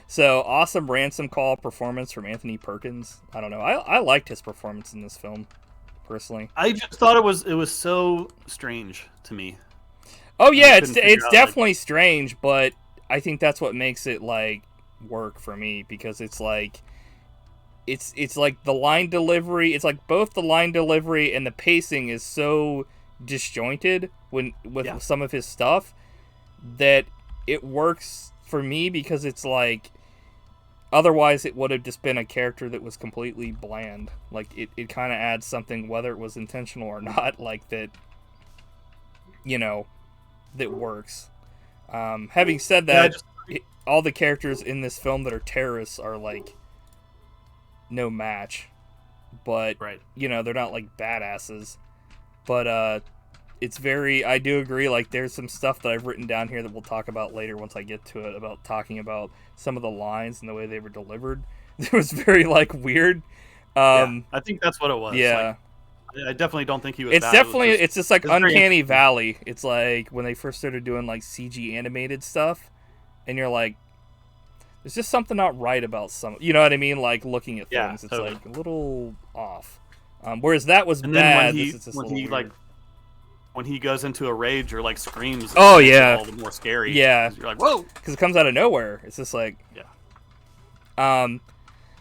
So, awesome ransom call performance from Anthony Perkins. I don't know. I liked his performance in this film, personally. I just thought it was so strange to me. Oh yeah, it's definitely strange, but I think that's what makes it like work for me, because it's like it's like the line delivery. It's like both the line delivery and the pacing is so disjointed with some of his stuff that it works for me, because it's like otherwise it would have just been a character that was completely bland. Like it kind of adds something, whether it was intentional or not, like that, you know, that works. Having said that, all the characters in this film that are terrorists are like no match, but you know, they're not like badasses. But it's very, I do agree, like there's some stuff that I've written down here that we'll talk about later once I get to it, about talking about some of the lines and the way they were delivered. It was very like weird. I think that's what it was. Yeah. Like, I definitely don't think he was It's bad. definitely, it's just like Uncanny Valley. It's like when they first started doing like CG animated stuff, and you're like, there's just something not right about some, you know what I mean? Like looking at things, it's like a little off. Whereas that was bad. When he goes into a rage or like screams, oh yeah, all the more scary. Yeah, you're like, whoa, because it comes out of nowhere. It's just like,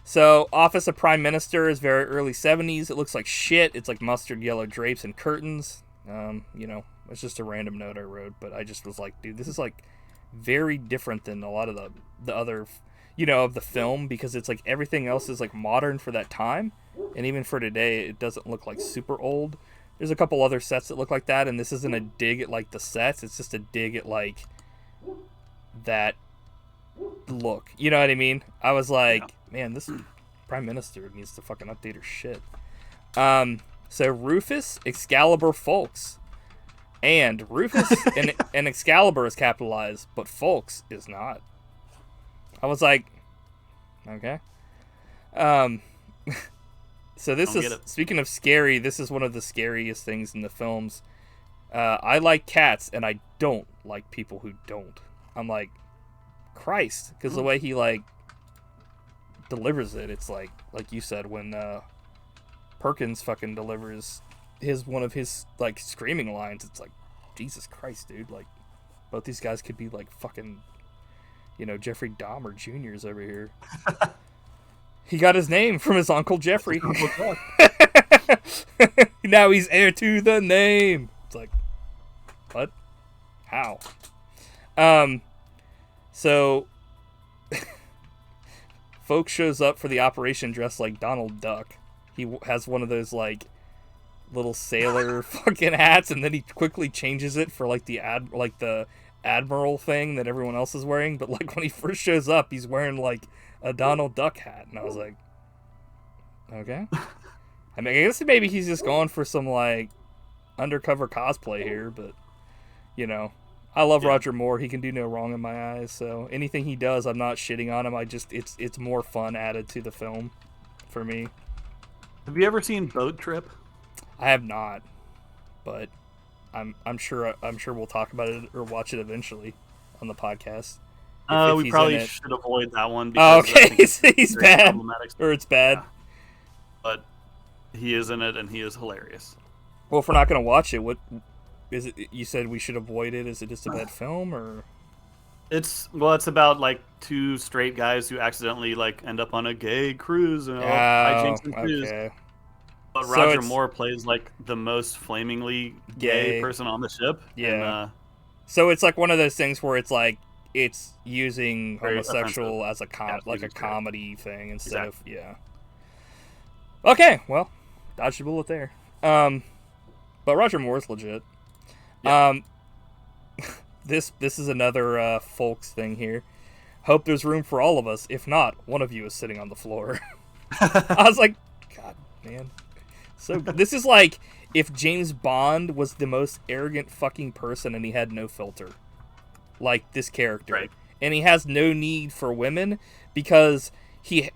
So, Office of Prime Minister is very early 70s. It looks like shit. It's like mustard yellow drapes and curtains. You know, it's just a random note I wrote, but I just was like, dude, this is like very different than a lot of the other, you know, of the film, because it's like everything else is like modern for that time, and even for today, it doesn't look like super old. There's a couple other sets that look like that, and this isn't a dig at like the sets. It's just a dig at like that look. You know what I mean? I was like, man, this Prime Minister needs to fucking update her shit. So Rufus, Excalibur, Ffolkes. And Rufus and Excalibur is capitalized, but Ffolkes is not. I was like, okay. So this is, speaking of scary, this is one of the scariest things in the films. I like cats, and I don't like people who don't. I'm like, Christ, because the way he like delivers it, it's like you said, when Perkins fucking delivers one of his like screaming lines, it's like, Jesus Christ, dude, like both these guys could be like fucking, you know, Jeffrey Dahmer Jr.'s over here. He got his name from his Uncle Jeffrey. Now he's heir to the name. It's like, what? How? So Ffolkes shows up for the operation dressed like Donald Duck. He has one of those like little sailor fucking hats, and then he quickly changes it for like the admiral thing that everyone else is wearing. But like when he first shows up, he's wearing like a Donald Duck hat, and I was like, okay. I mean, I guess maybe he's just going for some like undercover cosplay here, but you know, I love Roger Moore. He can do no wrong in my eyes. So anything he does, I'm not shitting on him. It's more fun added to the film for me. Have you ever seen Boat Trip? I have not, but I'm sure we'll talk about it or watch it eventually on the podcast. We probably should avoid that one. Oh, Because okay. He's bad, or it's bad. Yeah. But he is in it, and he is hilarious. Well, if we're not going to watch it, what is it? You said we should avoid it. Is it just a bad film, or? It's about like two straight guys who accidentally like end up on a gay cruise and hijinks ensues. Okay. But Roger Moore plays like the most flamingly gay person on the ship. Yeah. And, so it's like one of those things where it's like it's using homosexual offensive. as a comedy thing instead of Okay, well, dodged a bullet there. But Roger Moore's legit. Yeah. This is another folks thing here. Hope there's room for all of us. If not, one of you is sitting on the floor. I was like, God, man. So this is like if James Bond was the most arrogant fucking person and he had no filter. Like this character. Right. And he has no need for women because he's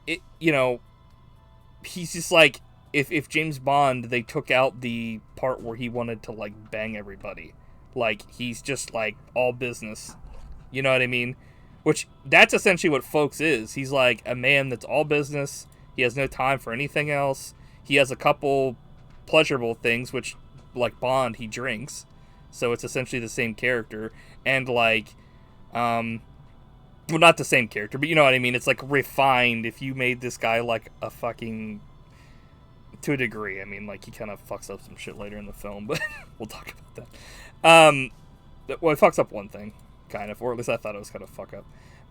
just like, if James Bond, they took out the part where he wanted to like bang everybody. Like, he's just like all business. You know what I mean? Which, that's essentially what Folks is. He's like a man that's all business. He has no time for anything else. He has a couple pleasurable things, which, like Bond, he drinks. So it's essentially the same character. And like, well, not the same character, but you know what I mean? It's like refined. If you made this guy like a fucking, to a degree. I mean, like, he kind of fucks up some shit later in the film, but we'll talk about that. Well, he fucks up one thing, kind of, or at least I thought it was kind of fuck up.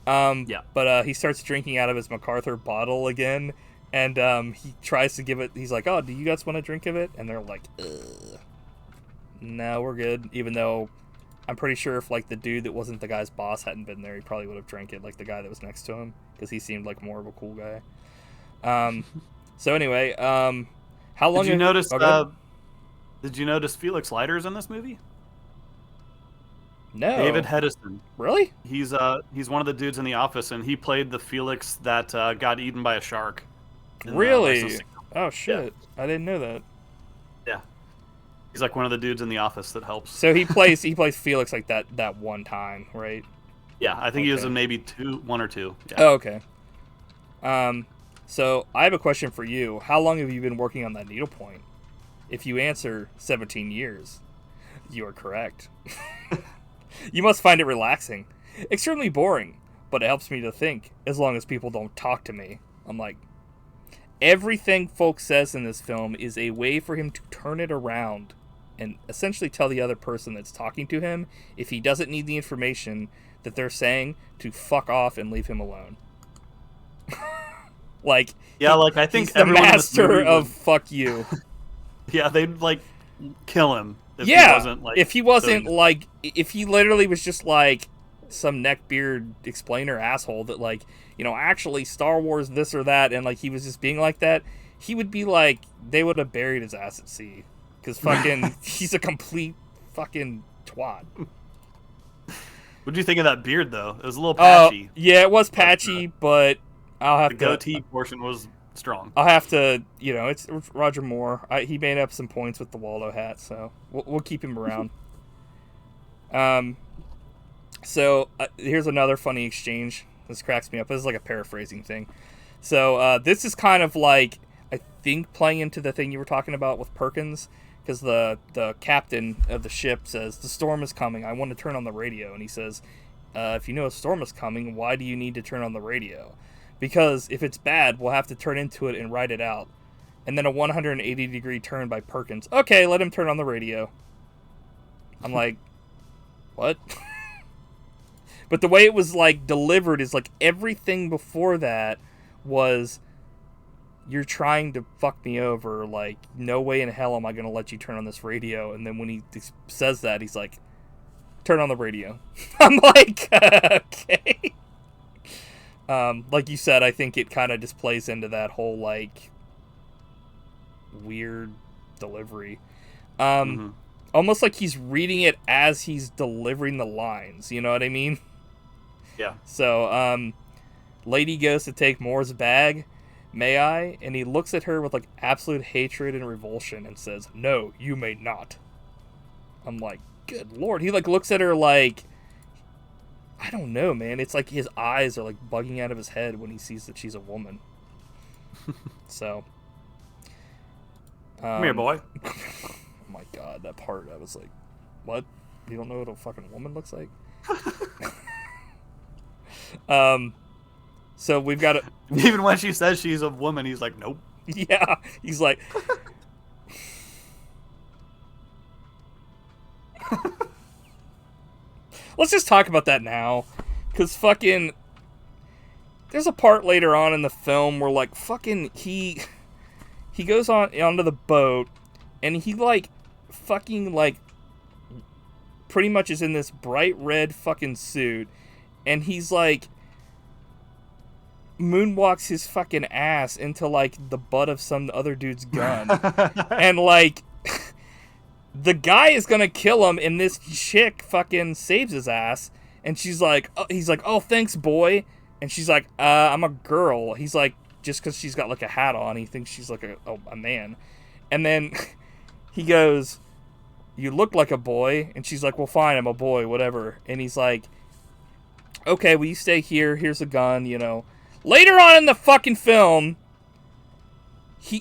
Yeah. But he starts drinking out of his MacArthur bottle again, and he tries to give it. He's like, "Oh, do you guys want to drink of it?" And they're like, "Ugh. No, we're good." Even though I'm pretty sure if like the dude that wasn't the guy's boss hadn't been there, he probably would have drank it, like the guy that was next to him, because he seemed like more of a cool guy. So anyway, how long did you notice? Did you notice Felix Leiter's in this movie? No. David Hedison. Really? He's one of the dudes in The Office, and he played the Felix that got eaten by a shark. Really? Oh shit! Yeah. I didn't know that. Yeah. He's like one of the dudes in The Office that helps. So he plays Felix like that one time, right? Yeah, I think he was in maybe one or two. Yeah. Oh, okay. So I have a question for you. How long have you been working on that needlepoint? If you answer 17 years, you are correct. You must find it relaxing. Extremely boring, but it helps me to think, as long as people don't talk to me. I'm like, everything Folks says in this film is a way for him to turn it around and essentially tell the other person that's talking to him, if he doesn't need the information that they're saying, to fuck off and leave him alone. Like, yeah, like I think he's the master of fuck you. Yeah, they'd like kill him. If he literally was just like some neckbeard explainer asshole that like, actually Star Wars this or that, and like he was just being like that, he would be like, they would have buried his ass at sea, because fucking he's a complete fucking twat. What do you think of that beard though? It was a little patchy. Yeah, it was patchy, but I'll have the goatee portion was strong. I'll have to, it's Roger Moore. He made up some points with the Waldo hat, so we'll keep him around. So here's another funny exchange. This cracks me up. This is like a paraphrasing thing. So this is kind of like, I think, playing into the thing you were talking about with Perkins, because the captain of the ship says, "The storm is coming. I want to turn on the radio." And he says, "If you know a storm is coming, why do you need to turn on the radio? Because if it's bad, we'll have to turn into it and write it out." And then a 180-degree turn by Perkins. "Okay, let him turn on the radio." I'm like, what? But the way it was like delivered is like everything before that was, you're trying to fuck me over. Like, no way in hell am I going to let you turn on this radio. And then when he says that, he's like, "Turn on the radio." I'm like, okay. Like you said, I think it kind of just plays into that whole, like, weird delivery. Almost like he's reading it as he's delivering the lines. You know what I mean? Yeah. So, lady goes to take Moore's bag. "May I?" And he looks at her with, like, absolute hatred and revulsion and says, "No, you may not." I'm like, good lord. He like looks at her like, I don't know, man. It's like his eyes are like bugging out of his head when he sees that she's a woman. So. Come here, boy. Oh my god, that part, I was like, what? You don't know what a fucking woman looks like? So we've got Even when she says she's a woman, he's like, nope. Yeah, he's like... Let's just talk about that now. Because fucking... There's a part later on in the film where, like, fucking he goes onto the boat, and he, like, fucking, like, pretty much is in this bright red fucking suit, and he's, like, moonwalks his fucking ass into, like, the butt of some other dude's gun. And, like, the guy is gonna kill him, and this chick fucking saves his ass, and she's like, oh, he's like, oh, thanks, boy. And she's like, I'm a girl. He's like, just because she's got, like, a hat on, he thinks she's, like, a man. And then he goes, you look like a boy. And she's like, well, fine, I'm a boy, whatever. And he's like, okay, well, you stay here. Here's a gun, you know. Later on in the fucking film, he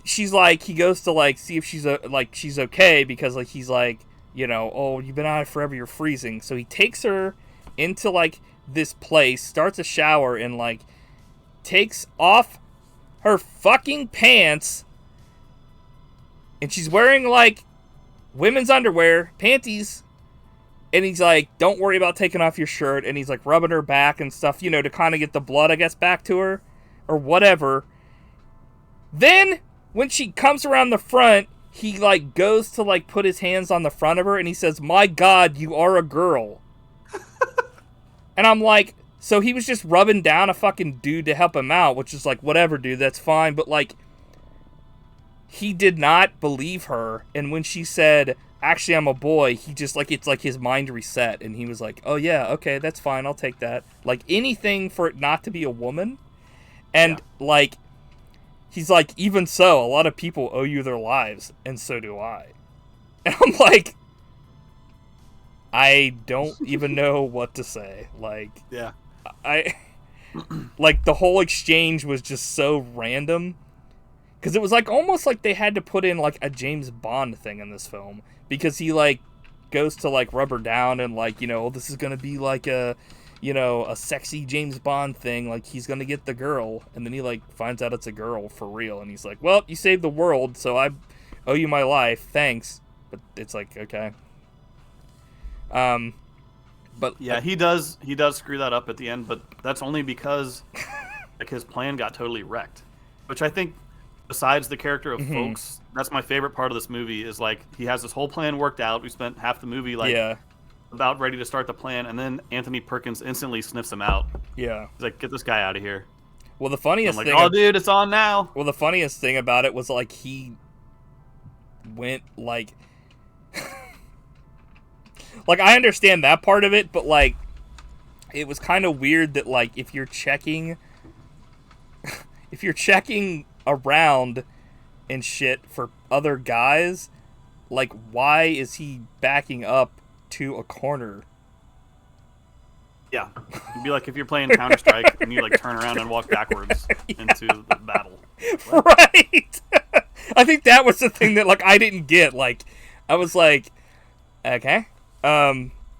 goes to, like, see if she's, she's okay. Because, like, he's like, you know, oh, you've been out of it forever, you're freezing. So he takes her into, like, this place, starts a shower, and, like, takes off her fucking pants, and she's wearing, like, women's underwear, panties, and he's like, don't worry about taking off your shirt, and he's, like, rubbing her back and stuff, you know, to kind of get the blood, I guess, back to her, or whatever. Then, when she comes around the front, he, like, goes to, like, put his hands on the front of her, and he says, my God, you are a girl. And I'm like, so he was just rubbing down a fucking dude to help him out, which is like, whatever, dude, that's fine. But, like, he did not believe her. And when she said, actually, I'm a boy, he just, like, it's like his mind reset. And he was like, oh, yeah, okay, that's fine, I'll take that. Like, anything for it not to be a woman. And, like, he's like, even so, a lot of people owe you their lives, and so do I. And I'm like... I don't even know what to say. Like, yeah, like, the whole exchange was just so random. Because it was, like, almost like they had to put in, like, a James Bond thing in this film. Because he, like, goes to, like, rub her down and, like, you know, this is going to be, like, a, you know, a sexy James Bond thing. Like, he's going to get the girl. And then he, like, finds out it's a girl for real. And he's like, well, you saved the world, so I owe you my life. Thanks. But it's like, okay. But yeah, he does screw that up at the end, but that's only because like his plan got totally wrecked. Which I think, besides the character of Ffolkes, that's my favorite part of this movie. Is like he has this whole plan worked out. We spent half the movie about ready to start the plan, and then Anthony Perkins instantly sniffs him out. Yeah, he's like, get this guy out of here. Well, the funniest thing, oh dude, it's on now. Well, the funniest thing about it was like he went like. Like, I understand that part of it, but, like, it was kind of weird that, like, if you're checking around and shit for other guys, like, why is he backing up to a corner? Yeah. It'd be like if you're playing Counter-Strike and you, like, turn around and walk backwards into the battle. What? Right! I think that was the thing that, like, I didn't get. Like, I was like, okay.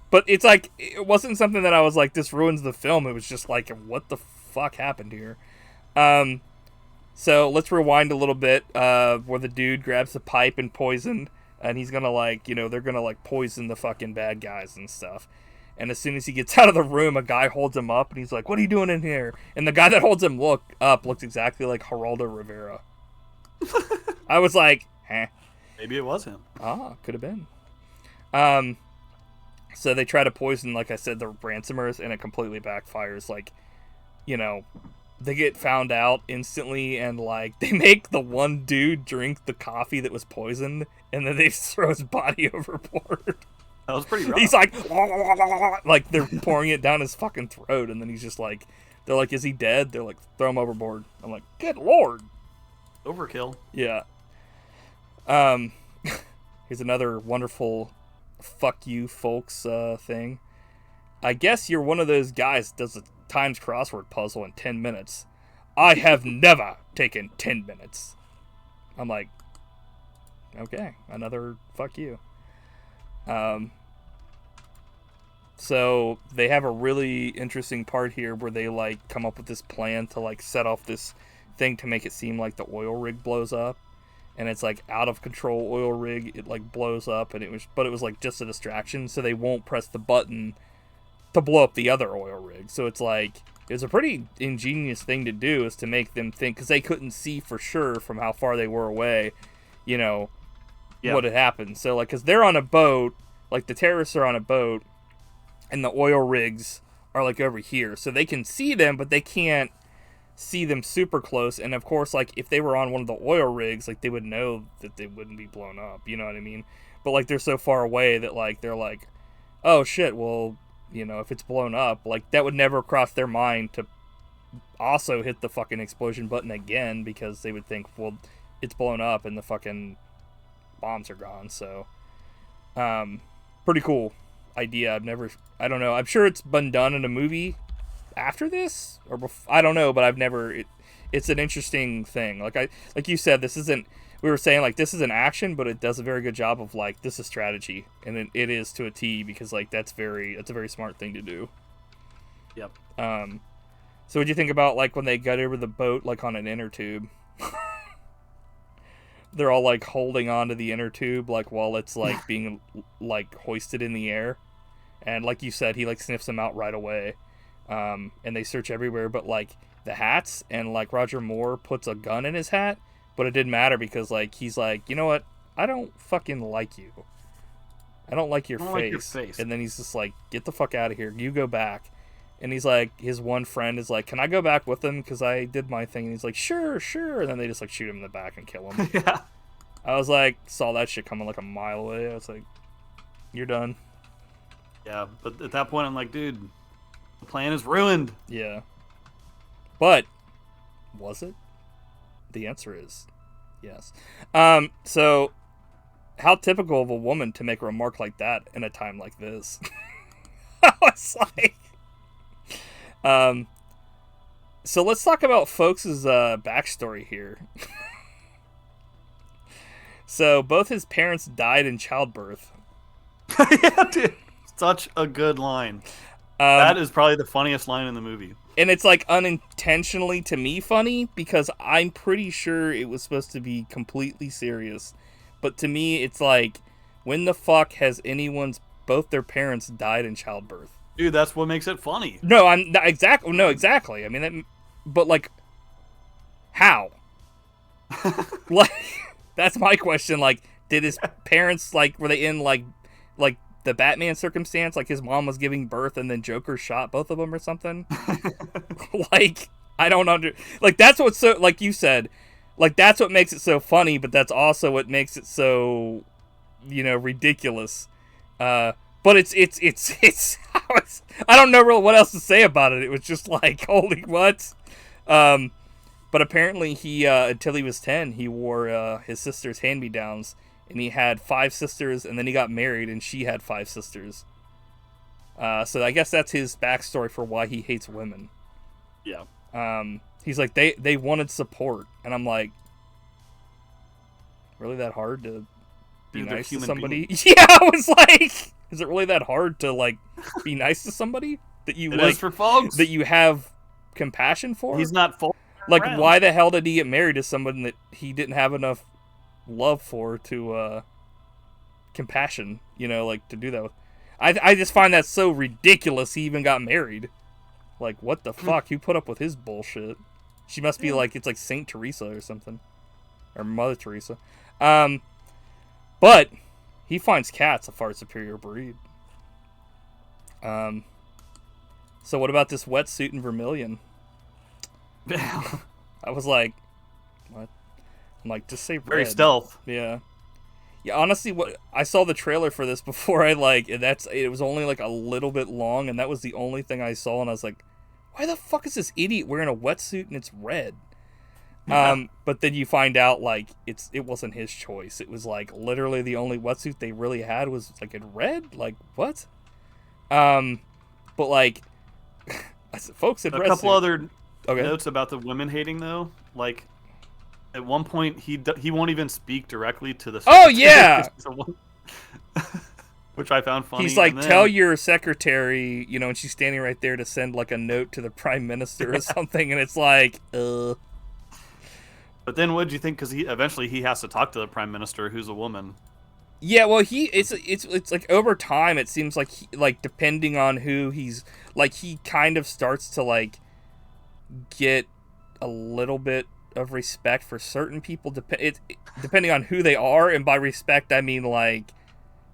But it's like, it wasn't something that I was like, this ruins the film. It was just like, what the fuck happened here? So let's rewind a little bit, where the dude grabs the pipe and poison, and he's gonna, like, you know, they're gonna, like, poison the fucking bad guys and stuff. And as soon as he gets out of the room, a guy holds him up, and he's like, what are you doing in here? And the guy that holds him looks exactly like Geraldo Rivera. I was like, Maybe it was him. Ah, could have been. So they try to poison, like I said, the ransomers, and it completely backfires. Like, you know, they get found out instantly, and, like, they make the one dude drink the coffee that was poisoned, and then they just throw his body overboard. That was pretty rough. He's like, they're pouring it down his fucking throat, and then he's just like, they're like, is he dead? They're like, throw him overboard. I'm like, good lord. Overkill. Yeah. Here's another wonderful fuck you folks thing. I guess you're one of those guys that does a Times crossword puzzle in 10 minutes. I have never taken 10 minutes. I'm like, okay, another fuck you. So they have a really interesting part here where they like come up with this plan to like set off this thing to make it seem like the oil rig blows up, and it's like out of control oil rig. It like blows up, and it was like just a distraction, so they won't press the button to blow up the other oil rig. So it's like it's a pretty ingenious thing to do, is to make them think, because they couldn't see for sure from how far they were away, you know, what had happened. So like, because they're on a boat, like the terrorists are on a boat, and the oil rigs are like over here, so they can see them, but they can't see them super close. And of course, like if they were on one of the oil rigs, like they would know that they wouldn't be blown up, you know what I mean? But like they're so far away that like they're like, oh shit, well, you know, if it's blown up, like that would never cross their mind to also hit the fucking explosion button again, because they would think, well, it's blown up and the fucking bombs are gone. So pretty cool idea. I don't know, I'm sure it's been done in a movie after this or I don't know, but I've never, it's an interesting thing. Like you said, this isn't, we were saying like this is an action, but it does a very good job of like, this is strategy, and it is to a T, because like that's a very smart thing to do. Yep. So what'd you think about like when they got over the boat like on an inner tube? They're all like holding on to the inner tube like while it's like being like hoisted in the air, and like you said, he like sniffs them out right away. And they search everywhere, but like the hats, and like Roger Moore puts a gun in his hat, but it didn't matter, because like he's like, you know what, I don't fucking like you, I don't like your face. And then he's just like, get the fuck out of here, you go back. And he's like, his one friend is like, can I go back with him, because I did my thing? And he's like, sure. And then they just like shoot him in the back and kill him. Yeah. I was like, saw that shit coming like a mile away. I was like, you're done. Yeah, but at that point I'm like, dude, the plan is ruined. Yeah. But was it? The answer is yes. So how typical of a woman to make a remark like that in a time like this. I was like, so let's talk about folks' backstory here. So both his parents died in childbirth. Yeah, dude. Such a good line. That is probably the funniest line in the movie. And it's like unintentionally to me funny, because I'm pretty sure it was supposed to be completely serious. But to me, it's like, when the fuck has both their parents died in childbirth? Dude, that's what makes it funny. No, exactly. I mean, but like, how? Like, that's my question. Like, did his parents, like, were they in like the Batman circumstance? Like, his mom was giving birth and then Joker shot both of them or something? Like, I don't like, that's what's so, like you said, like, that's what makes it so funny, but that's also what makes it so, you know, ridiculous. But it's I don't know really what else to say about it. It was just like, holy what? But apparently he, until he was 10, he wore his sister's hand-me-downs, and he had 5 sisters, and then he got married, and she had 5 sisters. So I guess that's his backstory for why he hates women. Yeah. He's like, they wanted support, and I'm like, really that hard to be nice to somebody? Yeah, I was like, is it really that hard to like be nice to somebody that you like, for folks that you have compassion for? He's not full. Like, why the hell did he get married to someone that he didn't have enough love for to compassion, you know, like to do that with? I just find that so ridiculous he even got married. Like, what the fuck? Who put up with his bullshit? She must be like, it's like Saint Teresa or something, or Mother Teresa. But he finds cats a far superior breed. So what about this wetsuit in vermilion? I was like, what? I'm like, just say red. Very stealth. Yeah. Yeah, honestly, what I saw the trailer for this before I like, and it was only like a little bit long, and that was the only thing I saw, and I was like, why the fuck is this idiot wearing a wetsuit and it's red? But then you find out like it wasn't his choice. It was like literally the only wetsuit they really had was like in red. Like what? But like, folks in A red couple suit. other Okay. notes about the women hating though. Like at one point he won't even speak directly to the Oh, secretary yeah! 'cause he's a woman. Which I found funny. He's like, And then, tell your secretary, you know, and she's standing right there to send like a note to the prime minister or something, and it's like, But then, what did you think? Because eventually he has to talk to the prime minister, who's a woman. Yeah, well, it's like over time it seems like like depending on who he's like he kind of starts to like get a little bit of respect for certain people depending on who they are, and by respect I mean like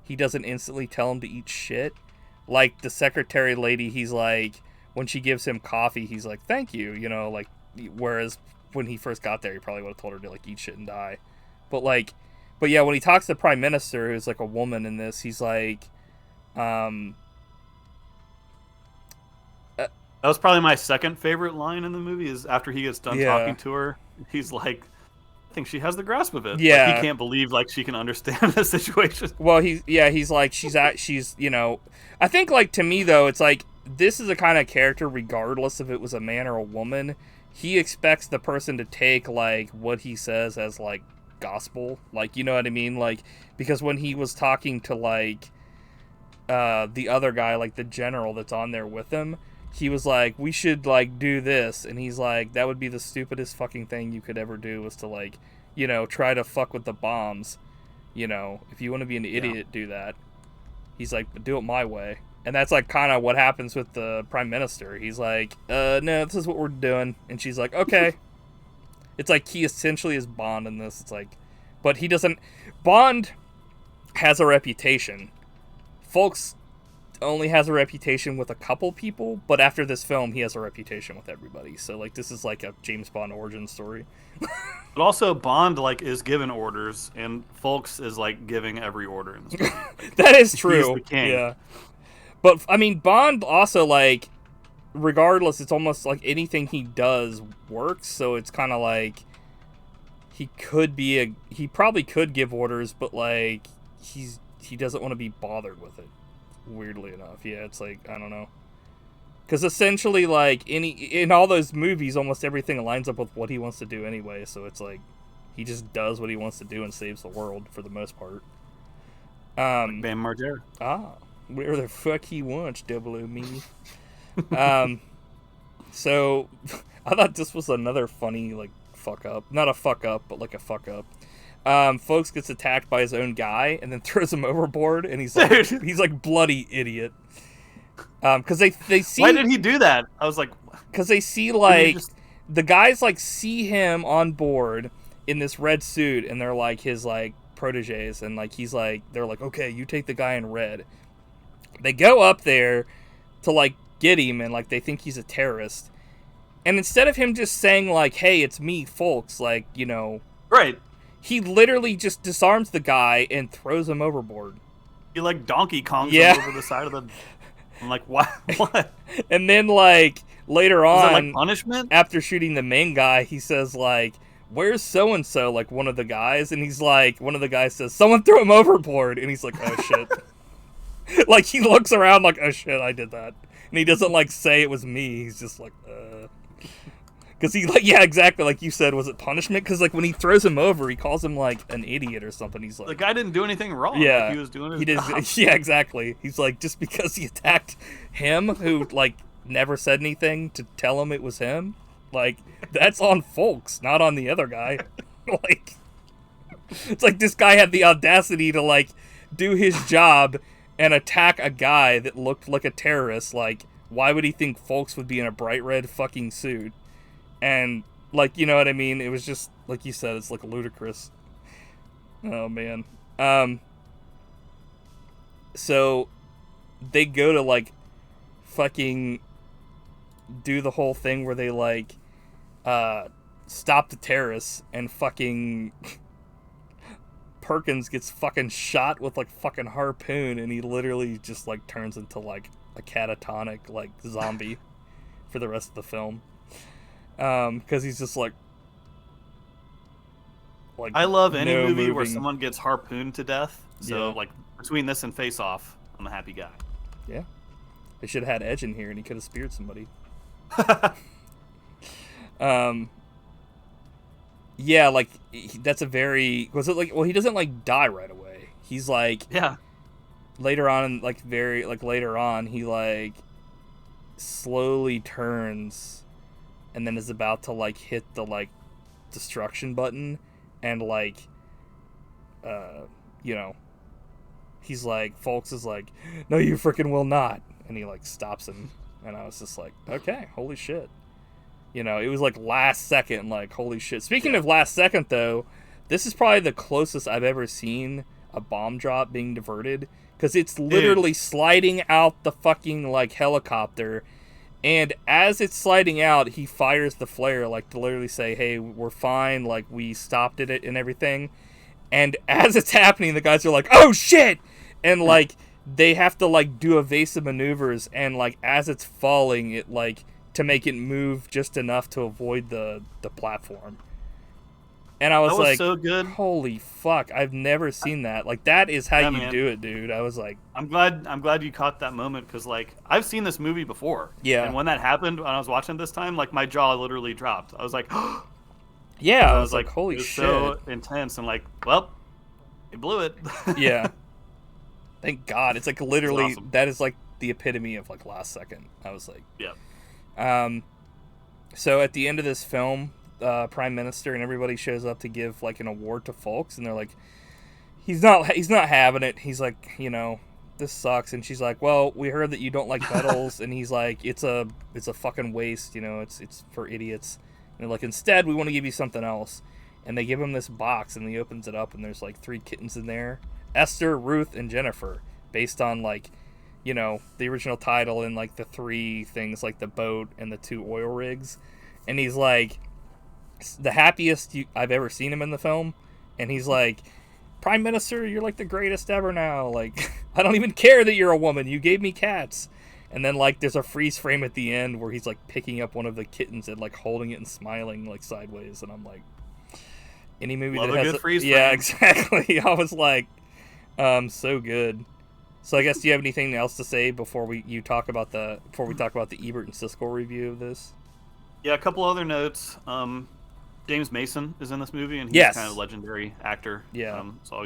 he doesn't instantly tell him to eat shit. Like the secretary lady, he's like when she gives him coffee, he's like thank you, you know, like whereas when he first got there, he probably would have told her to like eat shit and die. But yeah, when he talks to the prime minister, who's like a woman in this, he's like, That was probably my second favorite line in the movie. Is after he gets done talking to her, he's like, "I think she has the grasp of it." Yeah, like, he can't believe like she can understand the situation. Well, he's like she's you know, I think like to me though, it's like this is a kind of character regardless if it was a man or a woman. He expects the person to take like what he says as like gospel, like, you know what I mean, like because when he was talking to like the other guy, like the general that's on there with him, he was like we should like do this, and he's like that would be the stupidest fucking thing you could ever do, was to like, you know, try to fuck with the bombs, you know, if you want to be an idiot, do that. He's like, but do it my way. And that's like kind of what happens with the prime minister. He's like, no, this is what we're doing, and she's like, okay. It's like he essentially is Bond in this. It's like, but he doesn't. Bond has a reputation. Ffolkes only has a reputation with a couple people, but after this film, he has a reputation with everybody. So like, this is like a James Bond origin story. But also, Bond like is given orders, and Ffolkes is like giving every order in this movie. That is true. He's the king. Yeah, but I mean, Bond also like, regardless, it's almost like anything he does works. So it's kind of like he probably could give orders, but like he doesn't want to be bothered with it. Weirdly enough, yeah, it's like I don't know, because essentially like in all those movies, almost everything lines up with what he wants to do anyway. So it's like he just does what he wants to do and saves the world for the most part. Like Bam Margera. Where the fuck he wants, double O me. So I thought this was another funny like fuck up, not a fuck up, but like a fuck up. Ffolkes gets attacked by his own guy and then throws him overboard, and he's like bloody idiot. Because they see, why did he do that? I was like, because they see like the guys like see him on board in this red suit, and they're like his like proteges, and like he's like they're like, okay, you take the guy in red. They go up there to like get him, and like they think he's a terrorist, and instead of him just saying like, hey, it's me, Ffolkes, like, you know, right, he literally just disarms the guy and throws him overboard. He like Donkey Kongs him over the side of the. I'm like, what? And then like later on, is that like punishment? After shooting the main guy, he says like, where's so and so, like one of the guys, and he's like, one of the guys says, someone threw him overboard, and he's like, oh shit. Like he looks around like, oh shit, I did that, and he doesn't like say it was me. He's just like, because he like, yeah, exactly, like you said, was it punishment? Because like when he throws him over, he calls him like an idiot or something. He's like, the guy didn't do anything wrong. Yeah, like, he was doing his he did. job. Yeah, exactly. He's like, just because he attacked him, who like never said anything to tell him it was him, like that's on Ffolkes, not on the other guy. Like, it's like this guy had the audacity to like do his job and attack a guy that looked like a terrorist. Like, why would he think Ffolkes would be in a bright red fucking suit? And like, you know what I mean? It was just like you said, it's like ludicrous. Oh man. So they go to like fucking do the whole thing where they like stop the terrorists, and fucking Perkins gets fucking shot with like fucking harpoon, and he literally just like turns into like a catatonic like zombie for the rest of the film. Because he's just like like I love any no movie where moving. someone gets harpooned to death. So Yeah. like between this and Face Off, I'm a happy guy. Yeah, they should have had Edge in here, and he could have speared somebody. Yeah, like that's a very was it like well he doesn't like die right away. He's like Yeah. later on, like very like later on, he like slowly turns, and then is about to like hit the like destruction button, and like you know, he's like Ffolkes is like, no, you freaking will not, and he like stops him, and I was just like, okay, holy shit. You know, it was like last second, like, holy shit. Speaking of last second, though, this is probably the closest I've ever seen a bomb drop being diverted. Because it's literally sliding out the fucking, like, helicopter. And as it's sliding out, he fires the flare, like, to literally say, hey, we're fine, like, we stopped it and everything. And as it's happening, the guys are like, oh, shit! And, like, they have to, like, do evasive maneuvers. And, like, as it's falling, it, like... to make it move just enough to avoid the platform. And I was like, so good. Holy fuck, I've never seen that. Like, that is how you do it, dude. I was like... I'm glad you caught that moment, because, like, I've seen this movie before. Yeah. And when that happened, when I was watching this time, like, my jaw literally dropped. I was like... yeah, I was like, holy shit. So intense, and like, well, he blew it. Yeah. Thank God. It's like literally, awesome. That is like the epitome of like last second. I was like... Yeah. So at the end of this film, Prime Minister and everybody shows up to give like an award to Ffolkes, and they're like, he's not having it. He's like, you know, this sucks. And she's like, well, we heard that you don't like medals. And he's like, it's a fucking waste, you know, it's for idiots. And they're like, instead, we want to give you something else. And they give him this box, and he opens it up, and there's like 3 kittens in there: Esther, Ruth, and Jennifer, based on like, you know, the original title and like the 3 things, like the boat and the 2 oil rigs. And he's like, the happiest I've ever seen him in the film. And he's like, Prime Minister, you're like the greatest ever now. Like, I don't even care that you're a woman. You gave me cats. And then like there's a freeze frame at the end where he's like picking up one of the kittens and like holding it and smiling like sideways. And I'm like, any movie Love that a has good freeze yeah, frame. exactly. I was like, so good. So I guess, do you have anything else to say before we talk about the Ebert and Siskel review of this? Yeah, a couple other notes. James Mason is in this movie, and he's Yes. kind of a legendary actor. Yeah. So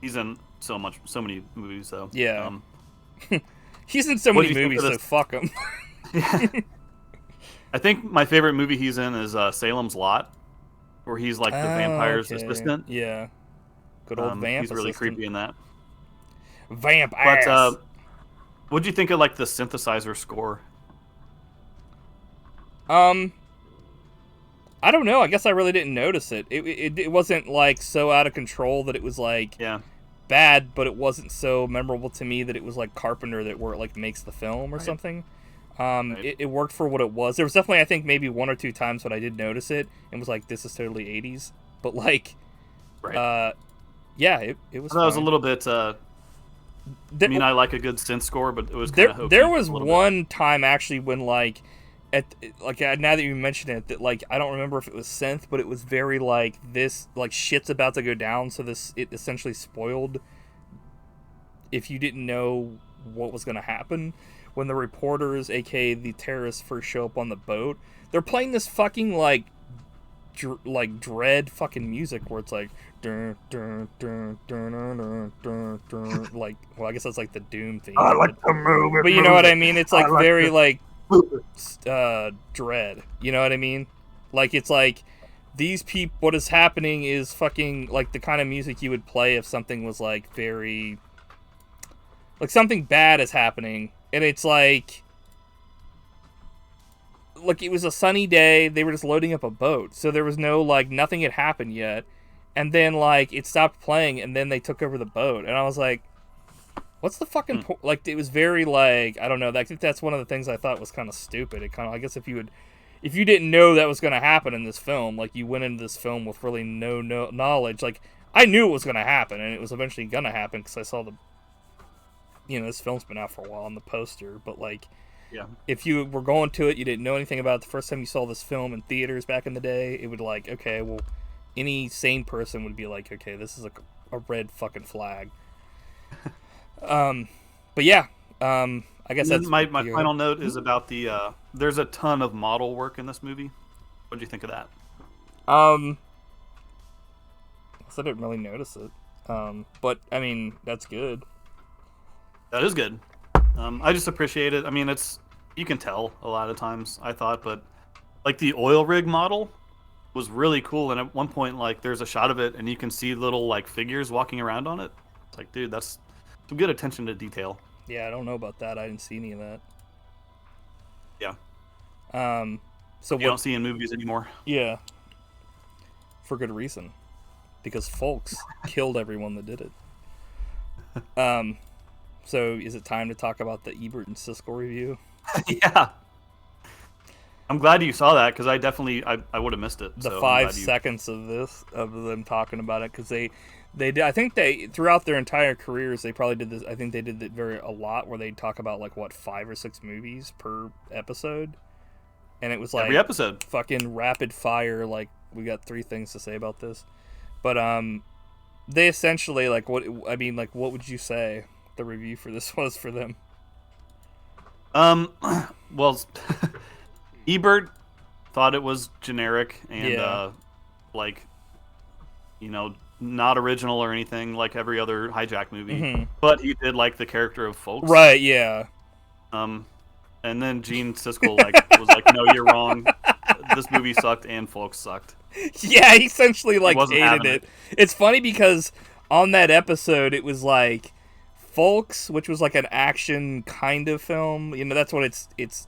he's in so many movies. So Yeah. He's in so many do you think movies, of so this? fuck him. I think my favorite movie he's in is Salem's Lot, where he's like the vampire's assistant. Yeah. Good old vamp He's really assistant. creepy in that. Vamp ass. But what'd you think of like the synthesizer score? I don't know. I guess I really didn't notice it. It wasn't like so out of control that it was like bad, but it wasn't so memorable to me that it was like Carpenter that where it like makes the film or something. It worked for what it was. There was definitely, I think, maybe 1 or 2 times when I did notice it and was like, this is totally 80s. But like, yeah, it was. That was a little bit. I mean, I like a good synth score, but it was kind of hokey. There was one time actually when like, now that you mention it, that like I don't remember if it was synth, but it was very like this like shit's about to go down, so it essentially spoiled if you didn't know what was going to happen. When the reporters, aka the terrorists, first show up on the boat, they're playing this fucking like dread fucking music where it's like dun, dun, dun, dun, dun, dun, dun, dun, like, well, I guess that's like the Doom theme. I like to move it. But you know what I mean? It's like very like to... dread. You know what I mean? Like it's like these people. What is happening is fucking like the kind of music you would play if something was like very like something bad is happening, and it's like it was a sunny day. They were just loading up a boat, so there was no like nothing had happened yet, and then like it stopped playing, and then they took over the boat, and I was like, what's the fucking like? It was very like, I don't know. I think that's one of the things I thought was kind of stupid. It kind of, I guess if you didn't know that was going to happen in this film, like you went into this film with really no knowledge. Like I knew it was going to happen, and it was eventually going to happen because I saw this film's been out for a while on the poster. But like, if you were going to it, you didn't know anything about it the first time you saw this film in theaters back in the day, it would like, okay, well, any sane person would be like, okay, this is a red fucking flag. But yeah, I guess that's my final note is about the. There's a ton of model work in this movie. What do you think of that? I didn't really notice it. But I mean, that's good. That is good. I just appreciate it. I mean, you can tell a lot of times, I thought, but like the oil rig model was really cool. And at one point, like there's a shot of it, and you can see little like figures walking around on it. It's like, dude, that's some good attention to detail. Yeah, I don't know about that. I didn't see any of that. Yeah. So you don't see in movies anymore. Yeah. For good reason, because ffolkes killed everyone that did it. So is it time to talk about the Ebert and Siskel review? Yeah. I'm glad you saw that, because I would have missed it. The so 5 seconds of them talking about it, because they did. I think they throughout their entire careers they probably did this. I think they did it a lot where they talk about like 5 or 6 movies per episode, and it was like every episode fucking rapid fire. Like we got 3 things to say about this, but they essentially like what would you say the review for this was for them? Well, Ebert thought it was generic and like, you know, not original or anything like every other Hijack movie, but he did like the character of ffolkes. Right, yeah. And then Gene Siskel was like, no, you're wrong. This movie sucked and ffolkes sucked. Yeah, he essentially like hated it. It's funny because on that episode it was like ffolkes, which was like an action kind of film. You know, that's what it's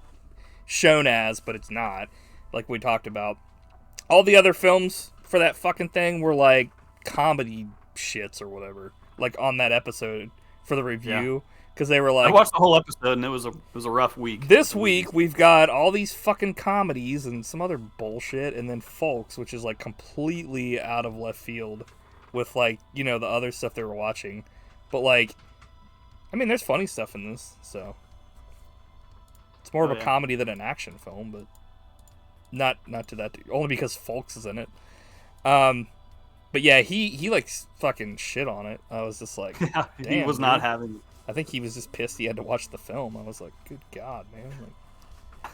shown as, but it's not. Like we talked about. All the other films for that fucking thing were like comedy shits or whatever. Like on that episode for the review. Because they were like, I watched the whole episode and it was a rough week. This week we've got all these fucking comedies and some other bullshit, and then ffolkes, which is like completely out of left field with like, you know, the other stuff they were watching. But like, I mean, there's funny stuff in this, so it's more of a comedy than an action film, but not to that only because ffolkes is in it. But yeah, he like fucking shit on it. I was just like, damn, he was not having it. I think he was just pissed he had to watch the film. I was like, good God, man. Like,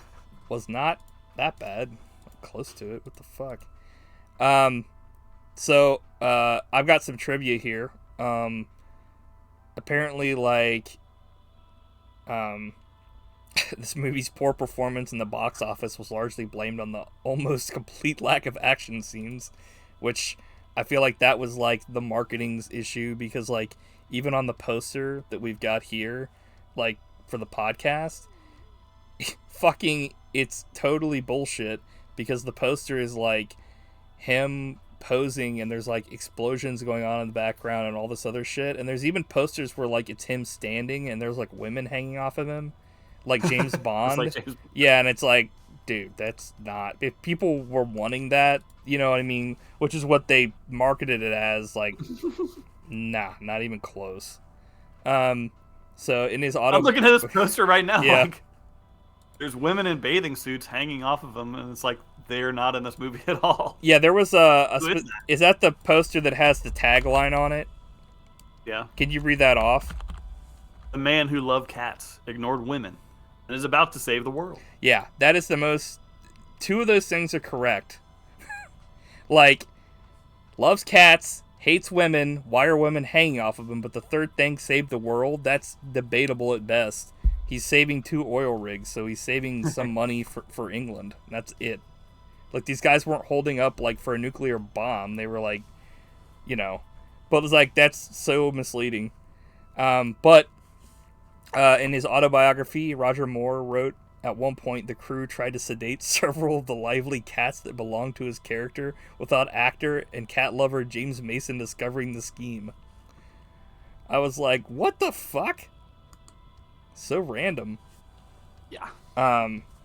was not that bad. Close to it. What the fuck? So, I've got some trivia here. Apparently, like, this movie's poor performance in the box office was largely blamed on the almost complete lack of action scenes, which I feel like that was, like, the marketing's issue, because, like, even on the poster that we've got here, like, for the podcast, fucking, it's totally bullshit, because the poster is, like, him posing, and there's, like, explosions going on in the background and all this other shit, and there's even posters where, like, it's him standing, and there's, like, women hanging off of him, like James Bond. Like James... Yeah, and it's like, dude, that's not... If people were wanting that, you know what I mean? Which is what they marketed it as, like... Nah, not even close. So in his I'm looking at this poster right now. Yeah. Like, there's women in bathing suits hanging off of them, and it's like they're not in this movie at all. Yeah, there was is that the poster that has the tagline on it? Yeah. Can you read that off? The man who loved cats ignored women and is about to save the world. Yeah, that is the most... 2 of those things are correct. Like, loves cats, hates women, why are women hanging off of him? But the third thing, save the world, that's debatable at best. He's saving 2 oil rigs, so he's saving some money for England. That's it. Like, these guys weren't holding up, like, for a nuclear bomb. They were, like, you know. But it was like, that's so misleading. But in his autobiography, Roger Moore wrote, at one point, the crew tried to sedate several of the lively cats that belonged to his character without actor and cat lover James Mason discovering the scheme. I was like, what the fuck? So random. Yeah.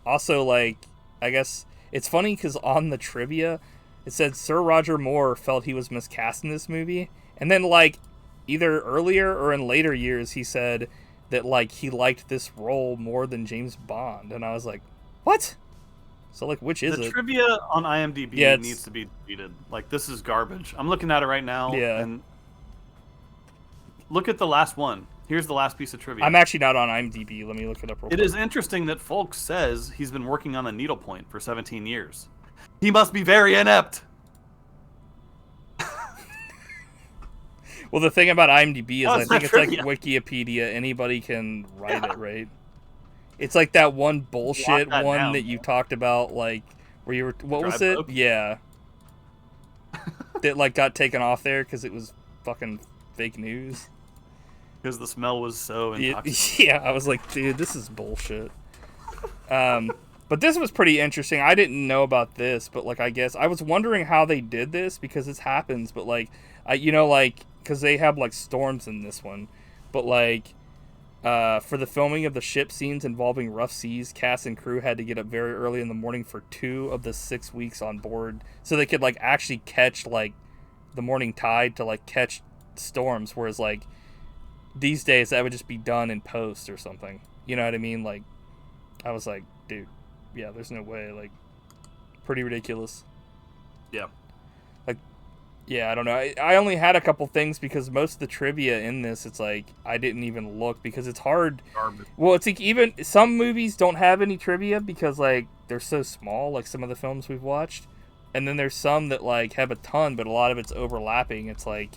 Also, like, I guess it's funny because on the trivia, it said Sir Roger Moore felt he was miscast in this movie. And then, like, either earlier or in later years, he said that, like, he liked this role more than James Bond. And I was like, what? So, like, which is The it? trivia on IMDb Yeah, needs to be deleted. Like, this is garbage. I'm looking at it right now. Yeah. And look at the last one. Here's the last piece of trivia. I'm actually not on IMDb. Let me look it up real quick. It is interesting that Ffolkes says he's been working on the needlepoint for 17 years. He must be very inept. Well, the thing about IMDb is No, I it's think not it's like trivia. Wikipedia. Anybody can write it, right? It's like that one bullshit that one down. that you talked about, like, where you were... What was dry it? poke? Yeah. That, like, got taken off there because it was fucking fake news. Because the smell was so intoxicating. Yeah, I was like, dude, this is bullshit. But this was pretty interesting. I didn't know about this, but, like, I guess... I was wondering how they did this because this happens, but, like, because they have, like, storms in this one. But, like, for the filming of the ship scenes involving rough seas, cast and crew had to get up very early in the morning for 2 of the 6 weeks on board. So they could, like, actually catch, like, the morning tide to, like, catch storms. Whereas, like, these days that would just be done in post or something. You know what I mean? Like, I was like, dude, yeah, there's no way. Like, pretty ridiculous. Yeah. Yeah, I don't know. I only had a couple things because most of the trivia in this, it's like, I didn't even look because it's hard. Garbage. Well, it's like even some movies don't have any trivia because, like, they're so small, like some of the films we've watched. And then there's some that, like, have a ton, but a lot of it's overlapping. It's like,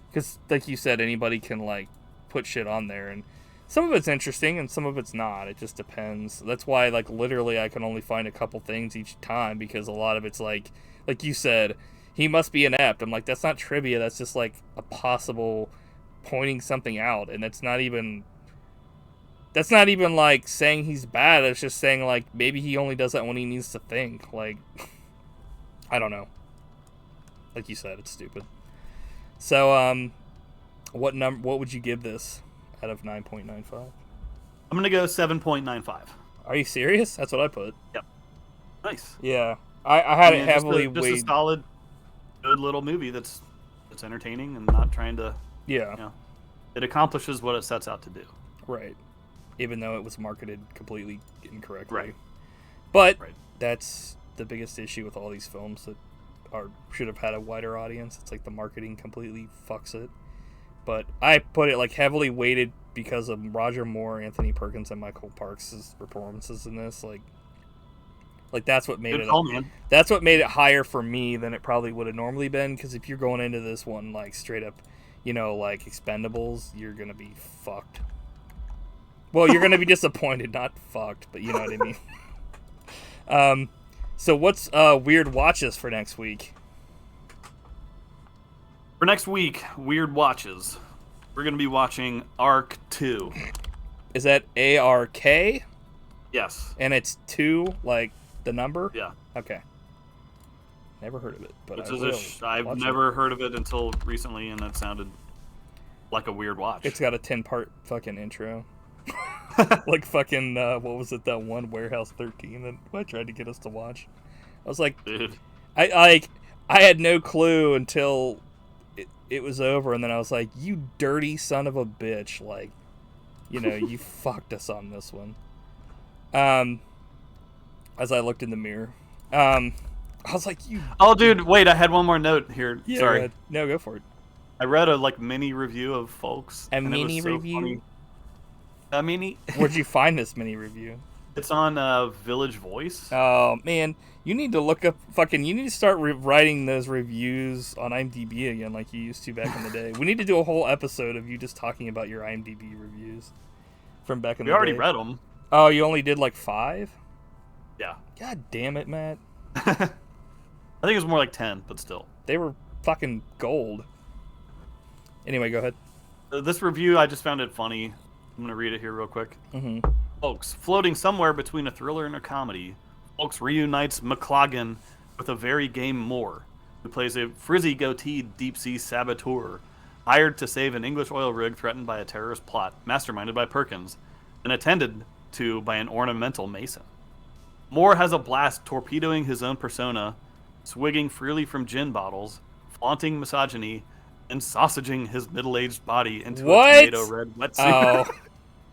because, like you said, anybody can, like, put shit on there. And some of it's interesting and some of it's not. It just depends. That's why, like, literally I can only find a couple things each time because a lot of it's like you said, he must be inept. I'm like, that's not trivia. That's just, like, a possible pointing something out. And that's not even, like, saying he's bad. It's just saying, like, maybe he only does that when he needs to think. Like, I don't know. Like you said, it's stupid. So, what would you give this out of 9.95? I'm going to go 7.95. Are you serious? That's what I put. Yep. Nice. Yeah. I had it Just heavily just a weighed. solid, good little movie that's entertaining and not trying to, Yeah. you know, it accomplishes what it sets out to do. Right. Even though it was marketed completely incorrectly. Right. But Right. that's the biggest issue with all these films that should have had a wider audience. It's like the marketing completely fucks it. But I put it, like, heavily weighted because of Roger Moore, Anthony Perkins, and Michael Parks' performances in this. Like that's what made Good it. call, man. That's what made it higher for me than it probably would have normally been. Because if you're going into this one like straight up, like Expendables, you're gonna be fucked. Well, you're gonna be disappointed, not fucked, but you know what I mean. So what's weird watches for next week? For next week, Weird Watches. We're going to be watching Arc 2. Is that ARK? Yes. And it's 2, like the number? Yeah. Okay. Never heard of it, but Which I is will I've watch never heard of it until recently, and it sounded like a weird watch. It's got a 10-part fucking intro. Like fucking, what was it, that one Warehouse 13 that I tried to get us to watch? I was like, Dude. I had no clue until it was over, and then I was like, you dirty son of a bitch, like, you fucked us on this one. As I looked in the mirror, I was like, you. Oh, dude, wait! I had one more note here. Yeah, Sorry, go ahead. No, go for it. I read a mini review of Ffolkes. A and it was mini so review? funny. A mini. Where'd you find this mini review? It's on Village Voice. Oh man, you need to look up You need to start writing those reviews on IMDb again, like you used to back in the day. We need to do a whole episode of you just talking about your IMDb reviews from back in the day. We already read them. Oh, you only did like 5? Yeah. God damn it, Matt. I think it was more like 10, but still. They were fucking gold. Anyway, go ahead. This review, I just found it funny. I'm gonna read it here real quick. Mm-hmm. Ffolkes, floating somewhere between a thriller and a comedy, Ffolkes reunites McLaglen with a very game Moore, who plays a frizzy-goateed deep-sea saboteur, hired to save an English oil rig threatened by a terrorist plot, masterminded by Perkins, and attended to by an ornamental mason. Moore has a blast torpedoing his own persona, swigging freely from gin bottles, flaunting misogyny, and sausaging his middle-aged body into What? a tomato-red wetsuit. Oh,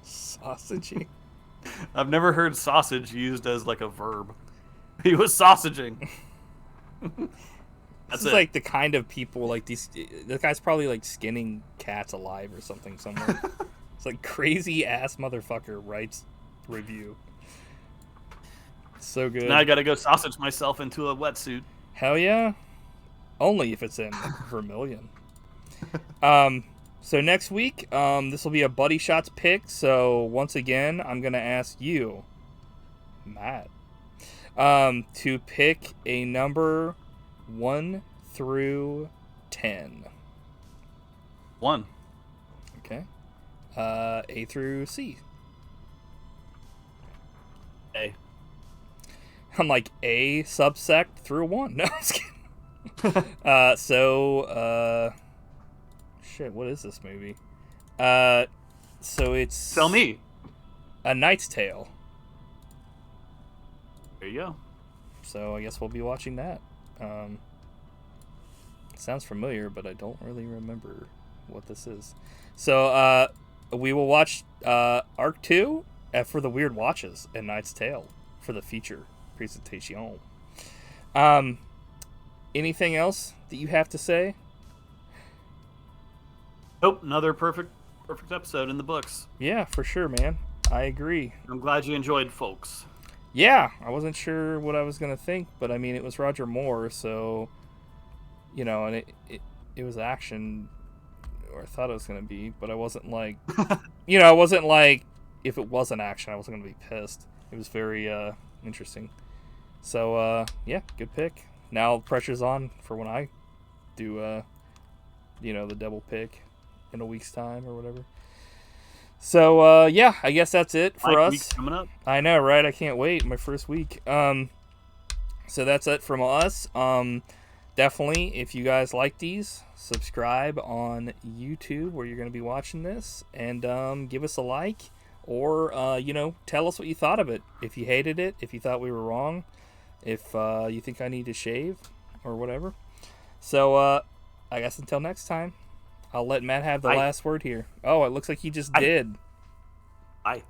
sausaging. I've never heard sausage used as like a verb. He was sausaging. This is like the kind of people like these. The guy's probably like skinning cats alive or something somewhere. It's like crazy ass motherfucker writes review. So good. Now I gotta go sausage myself into a wetsuit. Hell yeah. Only if it's in Vermilion. So next week, this will be a Buddy Shots pick. So once again, I'm gonna ask you, Matt, to pick a number 1 through 10. 1. Okay. A through C. A. I'm like A subsect through 1. No, I'm just kidding. Shit, what is this movie? So it's... Tell me. A Knight's Tale. There you go. So I guess we'll be watching that. It sounds familiar, but I don't really remember what this is. So we will watch Arc 2 for the Weird Watches and Knight's Tale for the feature presentation. Anything else that you have to say? Nope, another perfect episode in the books. Yeah, for sure, man. I agree. I'm glad you enjoyed, folks. Yeah, I wasn't sure what I was going to think, but I mean, it was Roger Moore, so, you know, and it was action, or I thought it was going to be, but I wasn't like, you know, I wasn't like, if it wasn't action, I wasn't going to be pissed. It was very interesting. So, yeah, good pick. Now pressure's on for when I do, you know, the double pick in a week's time or whatever. So, yeah, I guess that's it for us. Week's coming up. I know, right? I can't wait. My first week. So that's it from us. Definitely, if you guys like these, subscribe on YouTube where you're going to be watching this, and give us a like, or, you know, tell us what you thought of it. If you hated it, if you thought we were wrong, if you think I need to shave, or whatever. So, I guess until next time, I'll let Matt have the last word here. Oh, it looks like he just did. Bye.